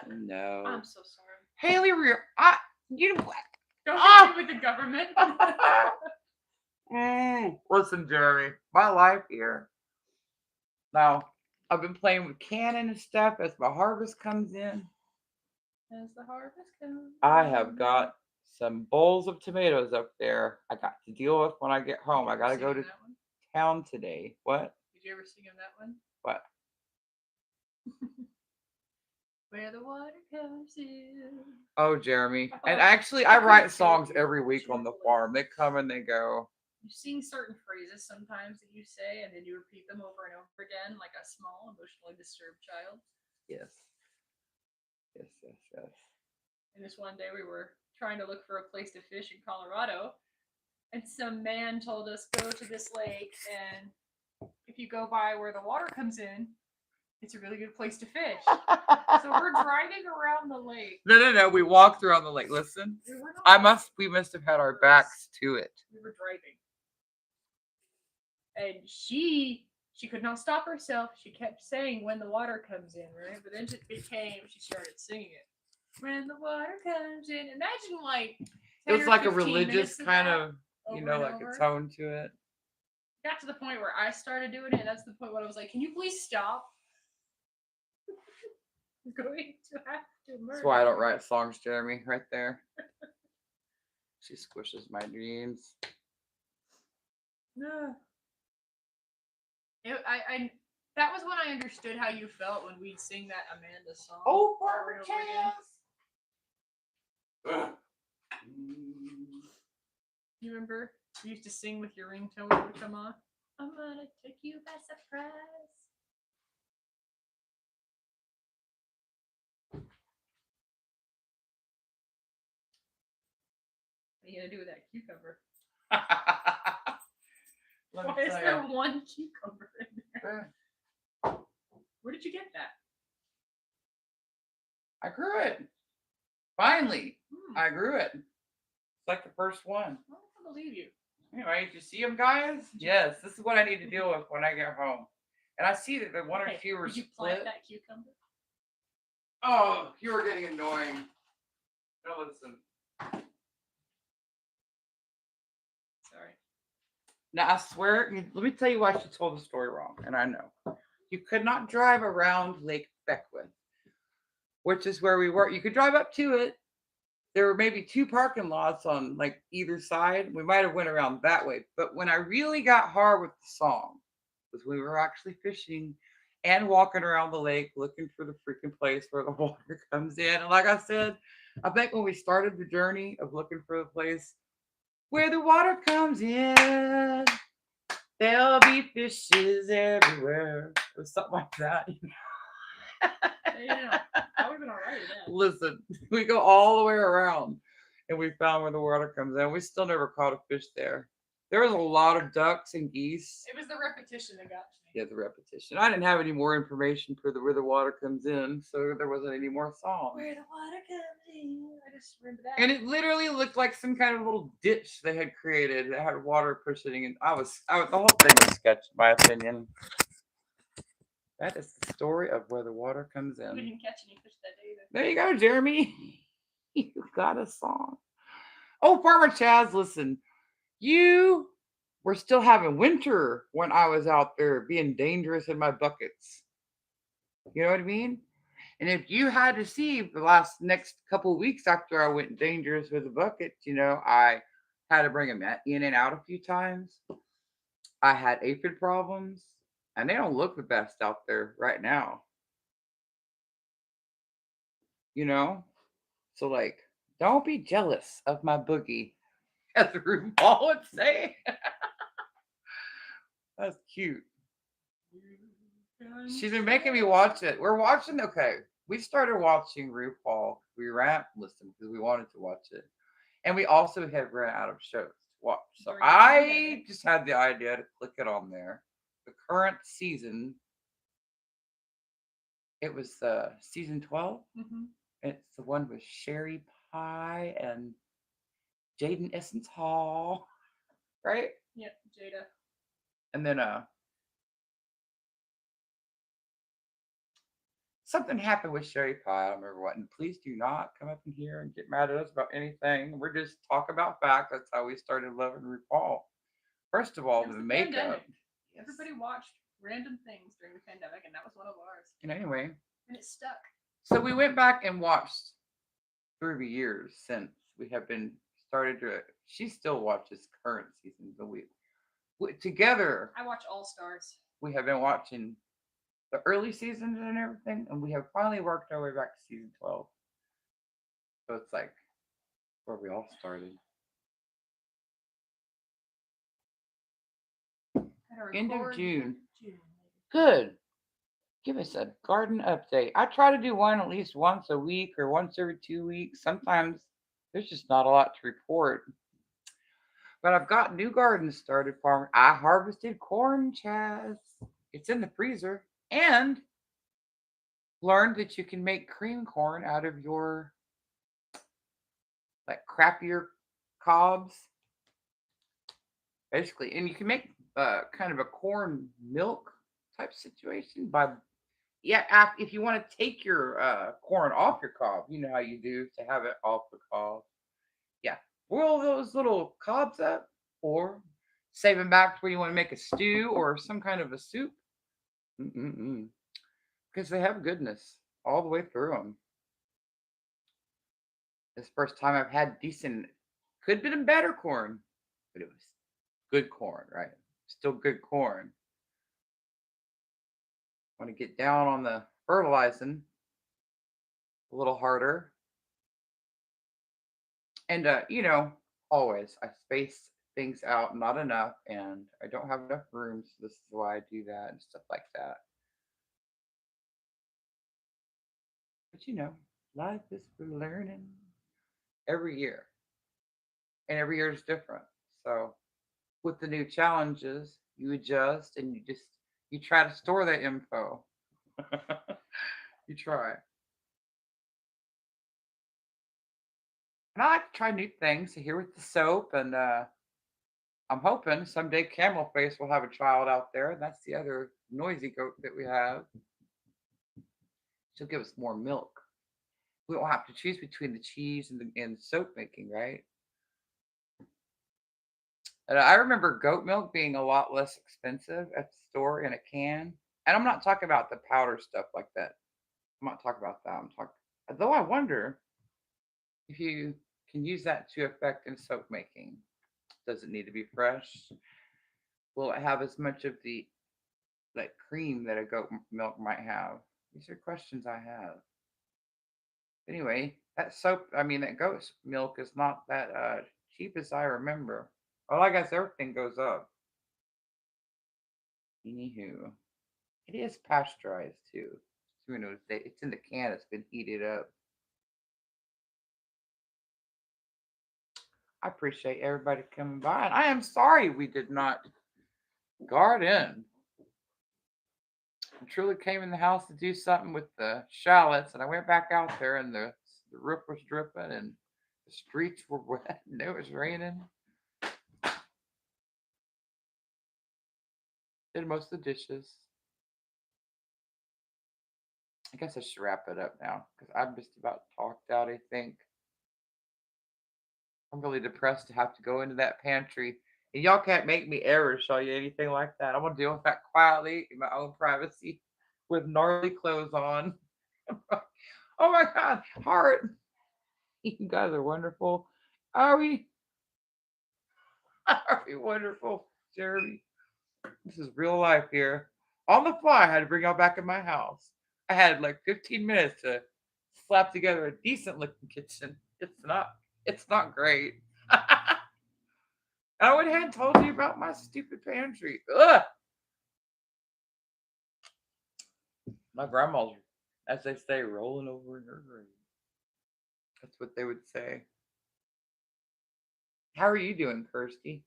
A: No.
B: I'm so sorry.
A: Haley, you know what?
B: Don't
A: Ah!
B: compete with the government.
A: Listen, Jeremy, my life here. Now, I've been playing with canning and stuff as my harvest comes in.
B: As the harvest comes.
A: I have got some bowls of tomatoes up there. I got to deal with when I get home. I got to go to
B: that one?
A: town today. What?
B: Did you ever sing him that one?
A: What?
B: Where the water comes in.
A: Oh, Jeremy. And actually, I write songs every week on the farm. They come and they go.
B: You sing certain phrases sometimes that you say, and then you repeat them over and over again, like a small, emotionally disturbed child.
A: Yes. Yes, yes, yes.
B: And this one day we were trying to look for a place to fish in Colorado, and some man told us go to this lake, and if you go by where the water comes in, it's a really good place to fish. So we're driving around the lake.
A: No. We walked around the lake. Listen, we must have had our backs to it.
B: We were driving, and she could not stop herself. She kept saying when the water comes in, right? But then she started singing it. When the water comes in. Imagine like
A: it was like a religious kind of, like
B: over.
A: a tone to it.
B: Got to the point where I started doing it, and that's the point where I was like, can you please stop? I'm going to have to murder.
A: That's why I don't write songs, Jeremy, right there. She squishes my dreams.
B: No. That was when I understood how you felt when we'd sing that Amanda song.
A: Oh, Barbara
B: You remember? You used to sing with your ringtone when it would come on. I'm gonna take you by surprise. What are you gonna do with that cucumber? Why is there one cucumber in there? Where did you get that?
A: I grew it. Finally, I grew it. It's like the first one.
B: I don't believe you.
A: Anyway, did you see them, guys? Yes, this is what I need to deal with when I get home. And I see that the one or two were
B: did you
A: split.
B: plant that cucumber?
A: Oh, you are getting annoying. No, listen.
B: Sorry.
A: Now, I swear, let me tell you why she told the story wrong, and I know. You could not drive around Lake Beckwith, which is where we were. You could drive up to it. There were maybe 2 parking lots on like either side. We might have went around that way. But when I really got hard with the song was we were actually fishing and walking around the lake looking for the freaking place where the water comes in. And like I said, I think when we started the journey of looking for the place where the water comes in, there'll be fishes everywhere. It was something like that.
B: Yeah, I would have been alright with that.
A: Listen, we go all the way around and we found where the water comes in. We still never caught a fish there. There was a lot of ducks and geese.
B: It was the repetition that got me.
A: Yeah, the repetition. I didn't have any more information for where the water comes in, so there wasn't any more song.
B: Where the water comes in. I just remember that.
A: And it literally looked like some kind of little ditch they had created that had water pushing in. The whole thing was sketched, in my opinion. That is the story of where the water comes in.
B: We didn't catch any fish that day either.
A: There you go, Jeremy. You got a song. Oh, Farmer Chaz, listen. You were still having winter when I was out there being dangerous in my buckets. You know what I mean? And if you had to see the next couple of weeks after I went dangerous with the bucket, I had to bring them in and out a few times. I had aphid problems. And they don't look the best out there right now. So like, don't be jealous of my boogie, as RuPaul would say. That's cute. She's been making me watch it. We started watching RuPaul. We because we wanted to watch it. And we also had ran out of shows to watch. So I just had the idea to click it on there. the current season. It was season 12.
B: Mm-hmm.
A: It's the one with Sherry Pie and Jaden Essence Hall, right?
B: Yep, Jada.
A: And then something happened with Sherry Pie. I don't remember what. And please do not come up in here and get mad at us about anything. We're just talking about facts. That's how we started loving RuPaul. First of all,
B: It was
A: the
B: the
A: makeup.
B: pandemic.
A: Yes.
B: Everybody watched random things during the pandemic, and that was one of ours.
A: And anyway,
B: And it stuck.
A: so we went back and watched through the years since we have been started to. She still watches current seasons a week. Together,
B: I watch All Stars.
A: we have been watching the early seasons and everything, and we have finally worked our way back to season 12. So it's like where we all started. End of June. Good. Give us a garden update. I try to do one at least once a week or once every 2 weeks. Sometimes there's just not a lot to report. But I've got new gardens started farming. I harvested corn, Chaz. It's in the freezer. And learned that you can make cream corn out of your like crappier cobs. Basically. And you can make kind of a corn milk type situation by if you want to take your corn off your cob, you know how you do to have it off the cob. Yeah, boil those little cobs up, or save them back to where you want to make a stew or some kind of a soup. Because they have goodness all the way through them. This first time I've had decent, could have been better corn, but it was good corn, right? Still good corn. Want to get down on the fertilizing a little harder. And always I space things out not enough, and I don't have enough room, so this is why I do that and stuff like that. But life is for learning every year, and every year is different. So with the new challenges, you adjust and you try to store that info. You try. And I like to try new things here with the soap, and I'm hoping someday Camel Face will have a child out there. That's the other noisy goat that we have. She'll give us more milk. We don't have to choose between the cheese and soap making, right? And I remember goat milk being a lot less expensive at the store in a can. And I'm not talking about the powder stuff like that. I'm not talking about that. I'm talking, though I wonder if you can use that to affect in soap making. Does it need to be fresh? Will it have as much of the like cream that a goat milk might have? These are questions I have. Anyway, that goat milk is not that cheap as I remember. Well, I guess everything goes up. Anywho, it is pasteurized too. Who knows? It's in the can. It's been heated up. I appreciate everybody coming by, and I am sorry we did not garden. I truly came in the house to do something with the shallots, and I went back out there, and the roof was dripping, and the streets were wet, and it was raining. Did most of the dishes. I guess I should wrap it up now because I'm just about talked out, I think. I'm really depressed to have to go into that pantry. And y'all can't make me ever show you anything like that. I'm going to deal with that quietly in my own privacy with gnarly clothes on. Oh my God, Heart. You guys are wonderful. Are we? Are we wonderful, Jeremy? This is real life here. On the fly, I had to bring y'all back in my house. I had like 15 minutes to slap together a decent looking kitchen. It's not great. I went ahead and told you about my stupid pantry. Ugh. My grandma's, as they say, rolling over in her grave. That's what they would say. How are you doing, Kirsty?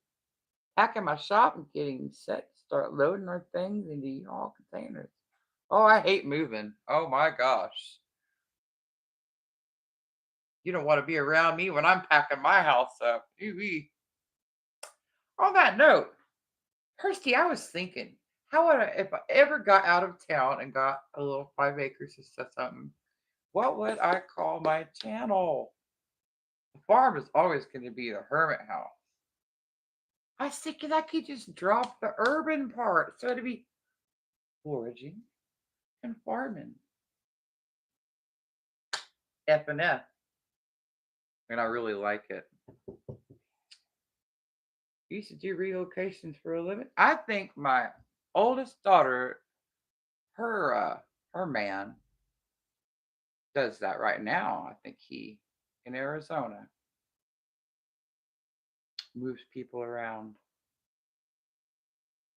A: packing my shop and getting set to start loading our things into U-Haul containers. Oh, I hate moving. Oh my gosh. You don't want to be around me when I'm packing my house up. Ooh-wee. On that note, Kirsty, I was thinking, how would I, if I ever got out of town and got a little 5 acres or something, what would I call my channel? The farm is always going to be the hermit house. I was thinking I could just drop the urban part, so it'd be foraging and farming. F and F, and I really like it. You used to do relocations for a living. I think my oldest daughter, her man, does that right now. I think he in Arizona moves people around,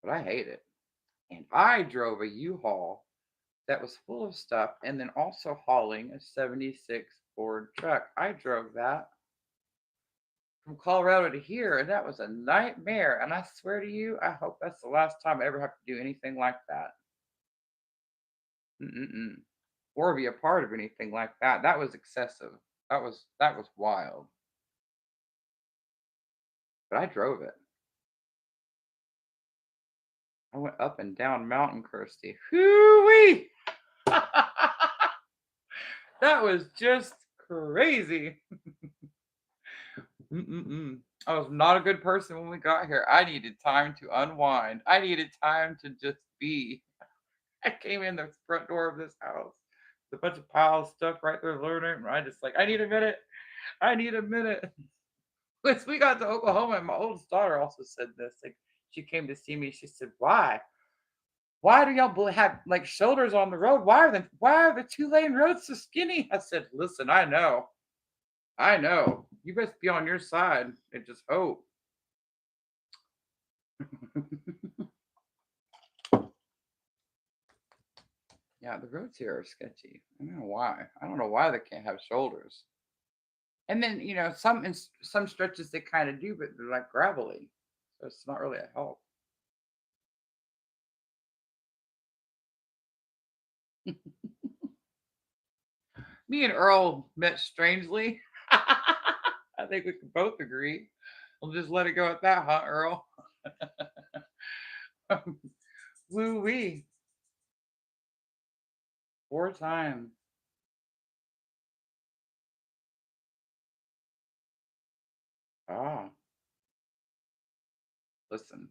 A: but I hate it. And I drove a U-Haul that was full of stuff, and then also hauling a '76 Ford truck. I drove that from Colorado to here, and that was a nightmare. And I swear to you, I hope that's the last time I ever have to do anything like that. Mm-mm-mm. Or be a part of anything like that. That was excessive. That was wild. But I drove it. I went up and down Mountain Kirsty. Whoo-wee! That was just crazy. Mm-mm-mm. I was not a good person when we got here. I needed time to unwind. I needed time to just be. I came in the front door of this house with a bunch of piles of stuff right there in the living room. And I just like, I need a minute. I need a minute. Once we got to Oklahoma, and my oldest daughter also said this. Like, she came to see me. She said, "Why? Why do y'all have like shoulders on the road? Why are the 2-lane roads so skinny?" I said, "Listen, I know. I know. You best be on your side and just hope." Yeah, the roads here are sketchy. I don't know why. I don't know why they can't have shoulders. And then some stretches they kind of do, but they're like gravelly, so it's not really a help. Me and Earl met strangely. I think we can both agree. We'll just let it go at that, huh, Earl? Woo wee. 4 times. Ah, listen.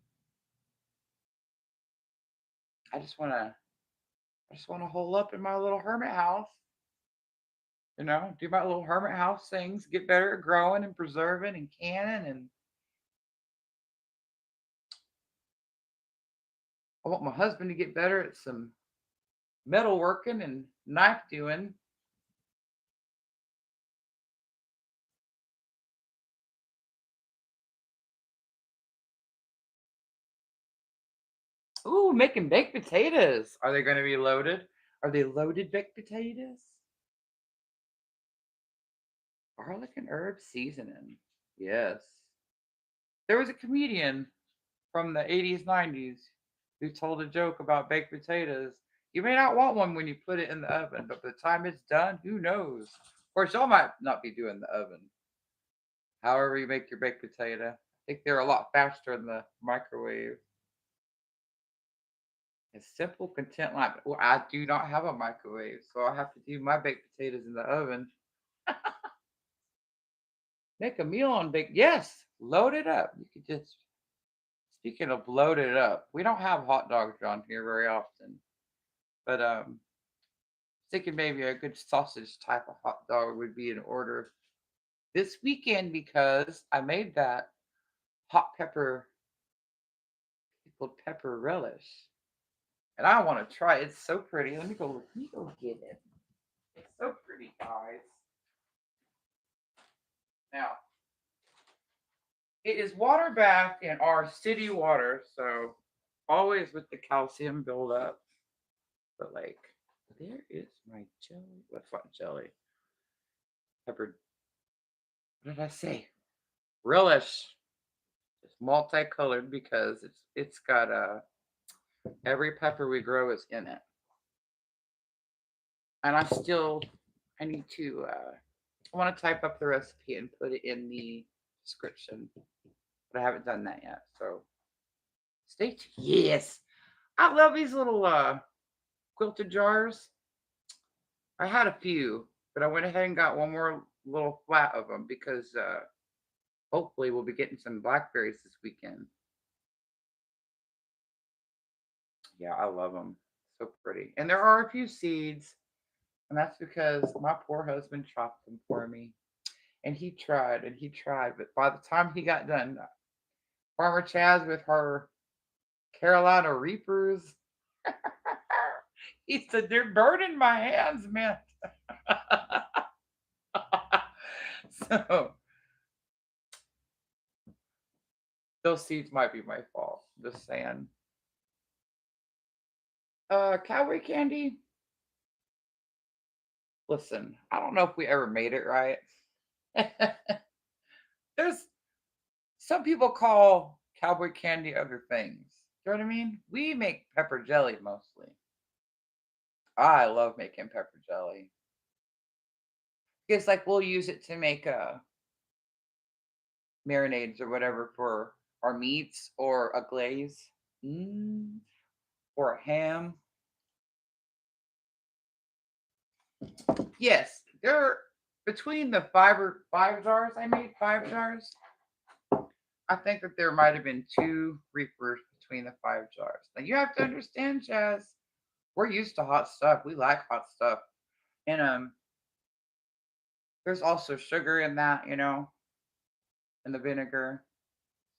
A: I just wanna I just wanna hole up in my little hermit house. Do my little hermit house things, get better at growing and preserving and canning, and I want my husband to get better at some metal working and knife doing. Ooh, making baked potatoes. Are they going to be loaded? Are they loaded baked potatoes? Garlic and herb seasoning. Yes. There was a comedian from the 80s, 90s who told a joke about baked potatoes. You may not want one when you put it in the oven, but by the time it's done, who knows? Of course, y'all might not be doing the oven. However, you make your baked potato. I think they're a lot faster in the microwave. A simple, content life. Well, I do not have a microwave, so I have to do my baked potatoes in the oven. Make a meal on baked. Yes, load it up. You could just. Speaking of loaded up, we don't have hot dogs around here very often, but thinking maybe a good sausage type of hot dog would be in order this weekend because I made that hot pepper pickled pepper relish, and I want to try it. It's so pretty. Let me go get it. It's so pretty, guys. Now, it is water bath in our city water, so always with the calcium buildup. But like, there is my jelly. What's not jelly? Pepper. What did I say? Relish. It's multicolored because it's got every pepper we grow is in it. And I need to I want to type up the recipe and put it in the description, but I haven't done that yet. So stay tuned. Yes, I love these little quilted jars. I had a few, but I went ahead and got one more little flat of them because hopefully we'll be getting some blackberries this weekend. Yeah, I love them. So pretty. And there are a few seeds, and that's because my poor husband chopped them for me. And he tried, but by the time he got done, Farmer Chaz with her Carolina Reapers, he said, they're burning my hands, man. So those seeds might be my fault. Just saying. Cowboy candy. Listen, I don't know if we ever made it right. There's some people call cowboy candy other things. You know what I mean? We make pepper jelly mostly. I love making pepper jelly. It's like we'll use it to make marinades or whatever for our meats or a glaze, mm, or a ham. Yes, there between the five jars I made, 5 jars. I think that there might have been 2 reapers between the 5 jars. Now you have to understand, Jazz. We're used to hot stuff. We like hot stuff, and there's also sugar in that, and the vinegar.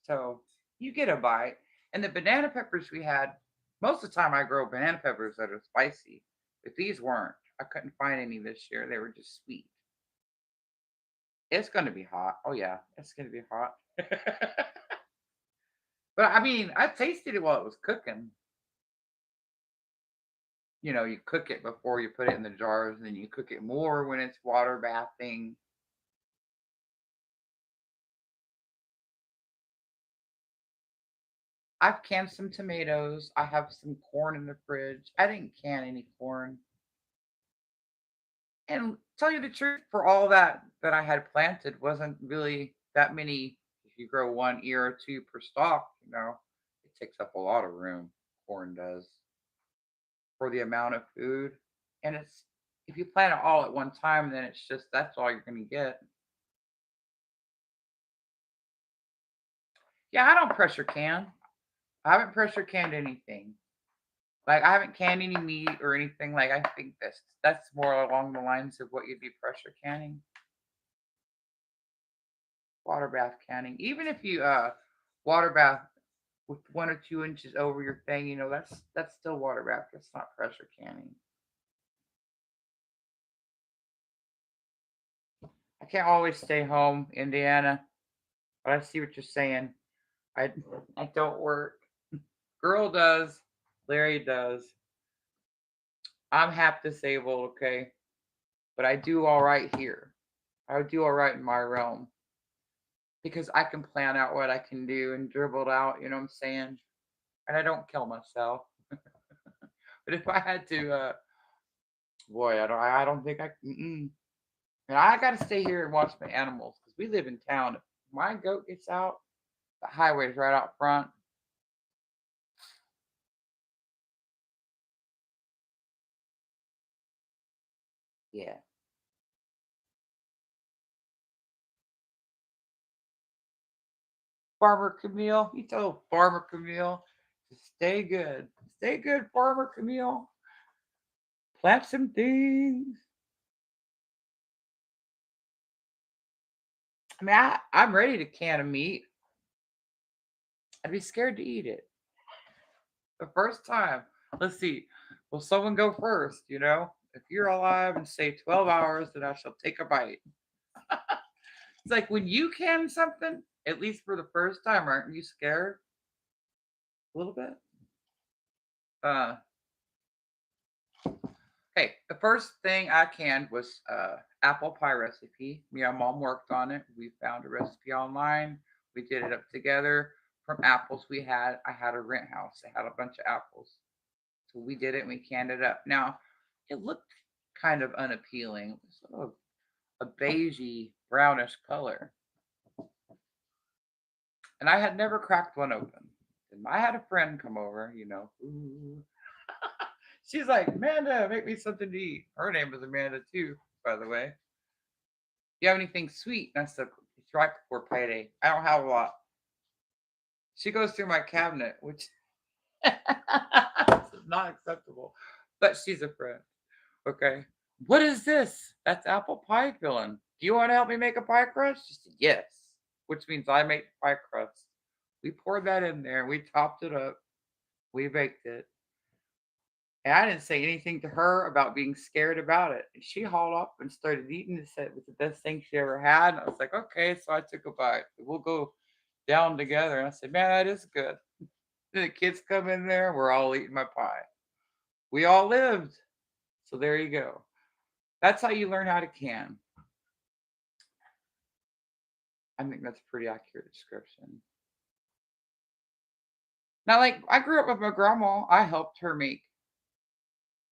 A: So you get a bite. And the banana peppers we had, most of the time I grow banana peppers that are spicy, but these weren't. I couldn't find any this year. They were just sweet. It's going to be hot. Oh, yeah, it's going to be hot. But I mean, I tasted it while it was cooking. You cook it before you put it in the jars, and then you cook it more when it's water bathing. I've canned some tomatoes. I have some corn in the fridge. I didn't can any corn. And tell you the truth, for all that I had planted wasn't really that many. If you grow one ear or two per stalk, it takes up a lot of room. Corn does for the amount of food, and it's if you plant it all at one time, then it's just that's all you're gonna get. Yeah, I don't pressure can. I haven't pressure canned anything. Like I haven't canned any meat or anything. Like I think that's more along the lines of what you'd be pressure canning. Water bath canning. Even if you water bath with 1 or 2 inches over your thing, that's still water bath. That's not pressure canning. I can't always stay home, Indiana, but I see what you're saying. I I don't work. Girl does. Larry does. I'm half disabled, okay, but I do all right here. I do all right in my realm because I can plan out what I can do and dribble it out. You know what I'm saying? And I don't kill myself. But if I had to, boy, I don't think I. Mm-mm. And I got to stay here and watch my animals because we live in town. If my goat gets out, the highway's right out front. Yeah. Farmer Camille, he told Farmer Camille to stay good. Stay good, Farmer Camille. Plant some things. I mean, I'm ready to can a meat. I'd be scared to eat it. The first time. Let's see. Will someone go first? If you're alive and say 12 hours, then I shall take a bite. It's like when you can something, at least for the first time, aren't you scared a little bit? Uh, hey, the first thing I canned was apple pie recipe. Me and mom worked on it. We found a recipe online. We did it up together from apples we had. I had a rent house. I had a bunch of apples. So we did it and we canned it up. Now, it looked kind of unappealing. It was sort of a beigey, brownish color. And I had never cracked one open. And I had a friend come over, Ooh. She's like, Amanda, make me something to eat. Her name was Amanda too, by the way. You have anything sweet? And I said, it's right before payday. I don't have a lot. She goes through my cabinet, which is not acceptable. But she's a friend. Okay. What is this? That's apple pie filling. Do you want to help me make a pie crust? She said, yes. Which means I make pie crust. We poured that in there. We topped it up. We baked it. And I didn't say anything to her about being scared about it. And she hauled up and started eating and said it was the best thing she ever had. And I was like, okay. So I took a bite. We'll go down together. And I said, man, that is good. Then the kids come in there. We're all eating my pie. We all lived. So there you go. That's how you learn how to can. I think that's a pretty accurate description. Now, like, I grew up with my grandma. I helped her make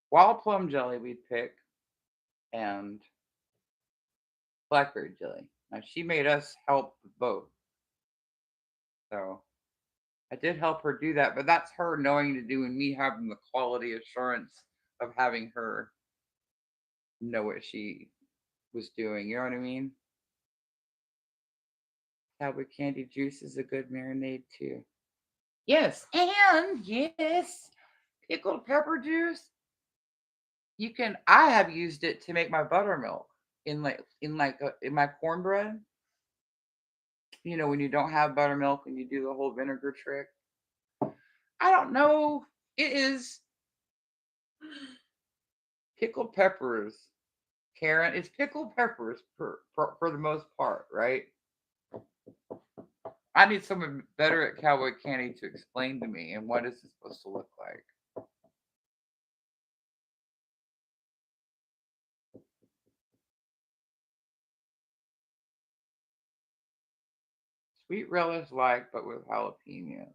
A: wild plum jelly we'd pick and blackberry jelly. Now, she made us help with both. So I did help her do that, but that's her knowing to do and me having the quality assurance of having her know what she was doing. You know what I mean? Cowboy candy juice is a good marinade too. Yes, and yes, pickled pepper juice. You can. I have used it to make my buttermilk in my cornbread. When you don't have buttermilk and you do the whole vinegar trick. I don't know. It is pickled peppers, Karen. It's pickled peppers for the most part, right? I need someone better at cowboy candy to explain to me and what is it supposed to look like. Sweet relish like, but with jalapenos.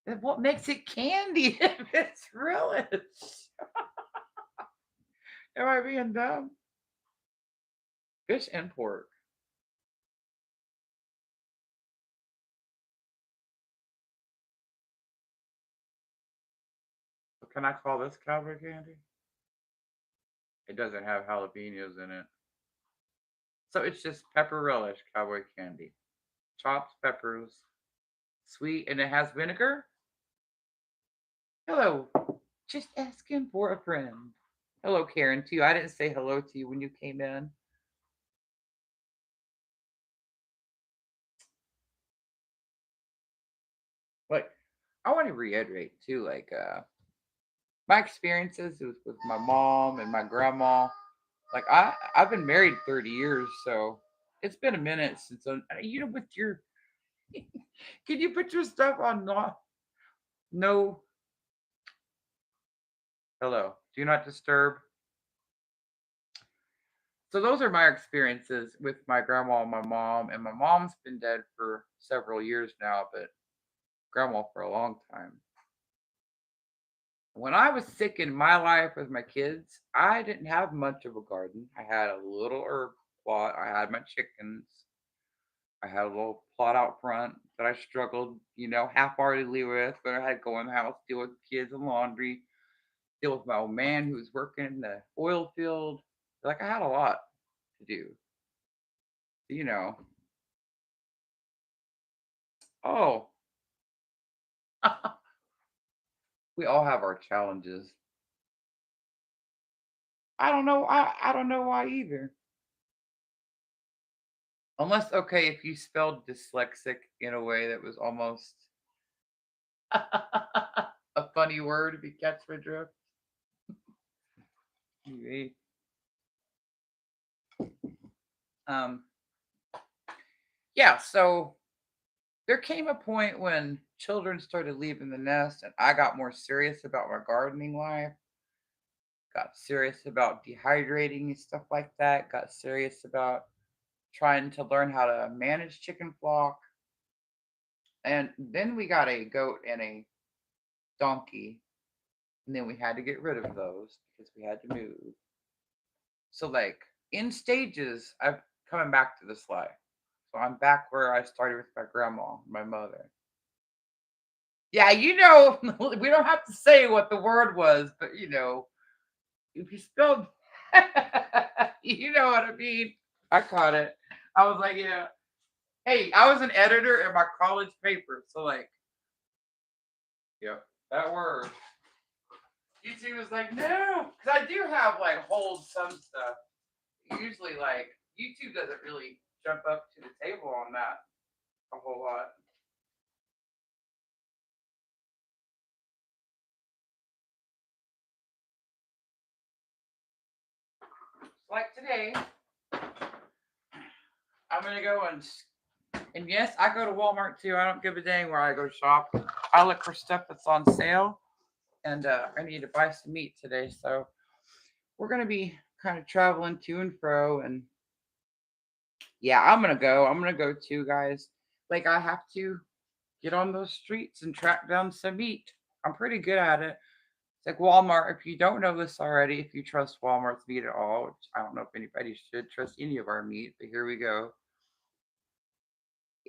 A: Then what makes it candy if it's relish? Am I being dumb? Fish and pork. Can I call this cowboy candy? It doesn't have jalapenos in it. So it's just pepper relish cowboy candy. Chopped peppers, sweet, and it has vinegar. Hello. Just asking for a friend. Hello, Karen, too. I didn't say hello to you when you came in. Like, I want to reiterate too, like my experiences with my mom and my grandma. Like I've been married 30 years, so it's been a minute since with your can you put your stuff on no hello, do not disturb. So those are my experiences with my grandma and my mom, and my mom's been dead for several years now, but grandma for a long time. When I was sick in my life with my kids, I didn't have much of a garden. I had a little herb plot. I had my chickens. I had a little plot out front that I struggled, half-heartedly with, but I had to go in the house, deal with kids and laundry, deal with my old man who was working in the oil field. Like I had a lot to do, you know. Oh, we all have our challenges. I don't know. I don't know why either. Unless, okay, if you spelled dyslexic in a way that was almost a funny word, if you catch my drift. Anyway, Um, yeah, so there came a point when children started leaving the nest and I got more serious about my gardening life, got serious about dehydrating and stuff like that, got serious about trying to learn how to manage chicken flock. And then we got a goat and a donkey. And then we had to get rid of those because we had to move. So, like, in stages, I'm coming back to this life. So I'm back where I started with my grandma, my mother. Yeah, we don't have to say what the word was, but if you spelled, you know what I mean. I caught it. I was like, yeah. Hey, I was an editor in my college paper, so like, yeah, that word. YouTube was like, no, because I do have like hold some stuff. Usually, like YouTube doesn't really jump up to the table on that a whole lot. Like today, I'm gonna go and yes, I go to Walmart too. I don't give a dang where I go shop. I look for stuff that's on sale, and I need to buy some meat today. So we're gonna be kind of traveling to and fro, and yeah, I'm gonna go. I'm gonna go too, guys. Like I have to get on those streets and track down some meat. I'm pretty good at it. It's like Walmart. If you don't know this already, if you trust Walmart's meat at all, which I don't know if anybody should trust any of our meat, but here we go.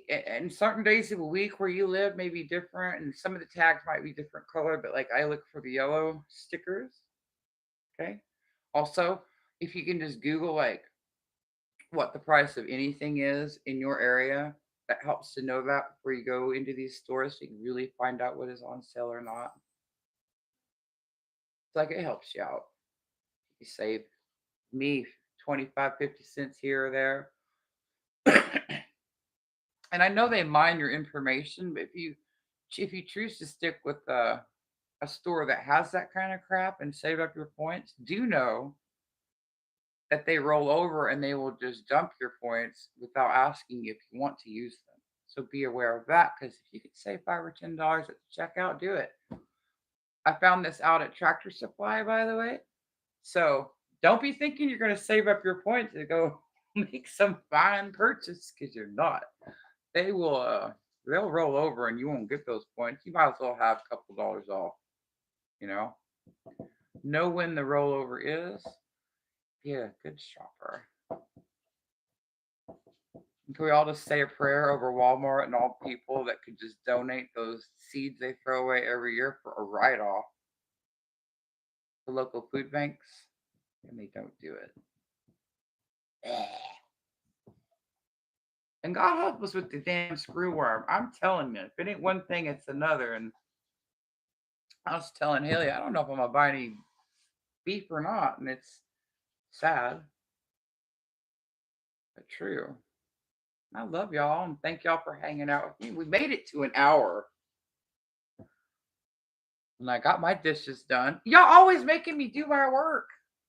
A: And certain days of the week where you live may be different, and some of the tags might be different color. But like I look for the yellow stickers. Okay. Also, if you can just Google like what the price of anything is in your area, that helps to know that before you go into these stores, so you can really find out what is on sale or not. It's like it helps you out. You save me 25, 50 cents here or there. And I know they mine your information, but if you choose to stick with a store that has that kind of crap and save up your points, do know that they roll over and they will just dump your points without asking you if you want to use them. So be aware of that, because if you could save $5 or $10 at the checkout, do it. I found this out at Tractor Supply, by the way. So don't be thinking you're going to save up your points to go make some fine purchase, because you're not. They will they'll roll over and you won't get those points. You might as well have a couple dollars off. You know when the rollover is. Be a good shopper. Can we all just say a prayer over Walmart and all people that could just donate those seeds they throw away every year for a write off to local food banks? And they don't do it. And God help us with the damn screwworm. I'm telling you, if it ain't one thing, it's another. And I was telling Haley, I don't know if I'm gonna buy any beef or not, and it's sad, but true. I love y'all and thank y'all for hanging out with me. We made it to an hour. And I got my dishes done. Y'all always making me do my work.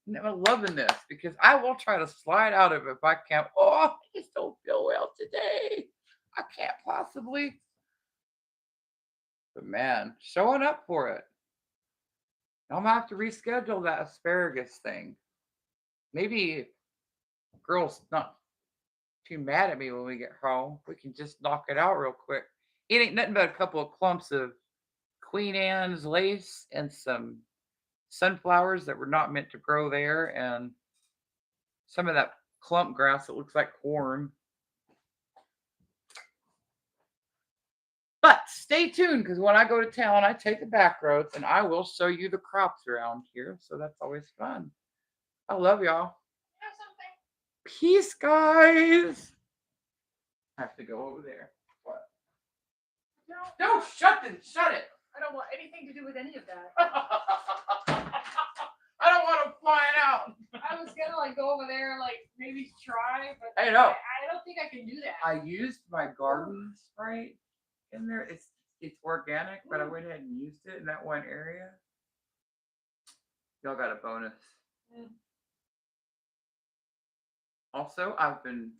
A: And I'm loving this because I will try to slide out of it if I can. Oh, I just don't feel well today. I can't possibly. But man, showing up for it. I'm gonna have to reschedule that asparagus thing. Maybe girl's not too mad at me when we get home. We can just knock it out real quick. It ain't nothing but a couple of clumps of Queen Anne's lace and some sunflowers that were not meant to grow there, and some of that clump grass that looks like corn. But stay tuned, because when I go to town, I take the back roads and I will show you the crops around here. So that's always fun. I love y'all.
B: You know something?
A: Peace, guys. I have to go over there. What? No, shut it.
B: I don't want anything to do with any of that.
A: I don't want them flying out.
B: I was gonna like go over there and like maybe try, but
A: I know.
B: I don't think I can do that.
A: I used my garden spray in there. It's organic, but I went ahead and used it in that one area. Y'all got a bonus. Also, I've been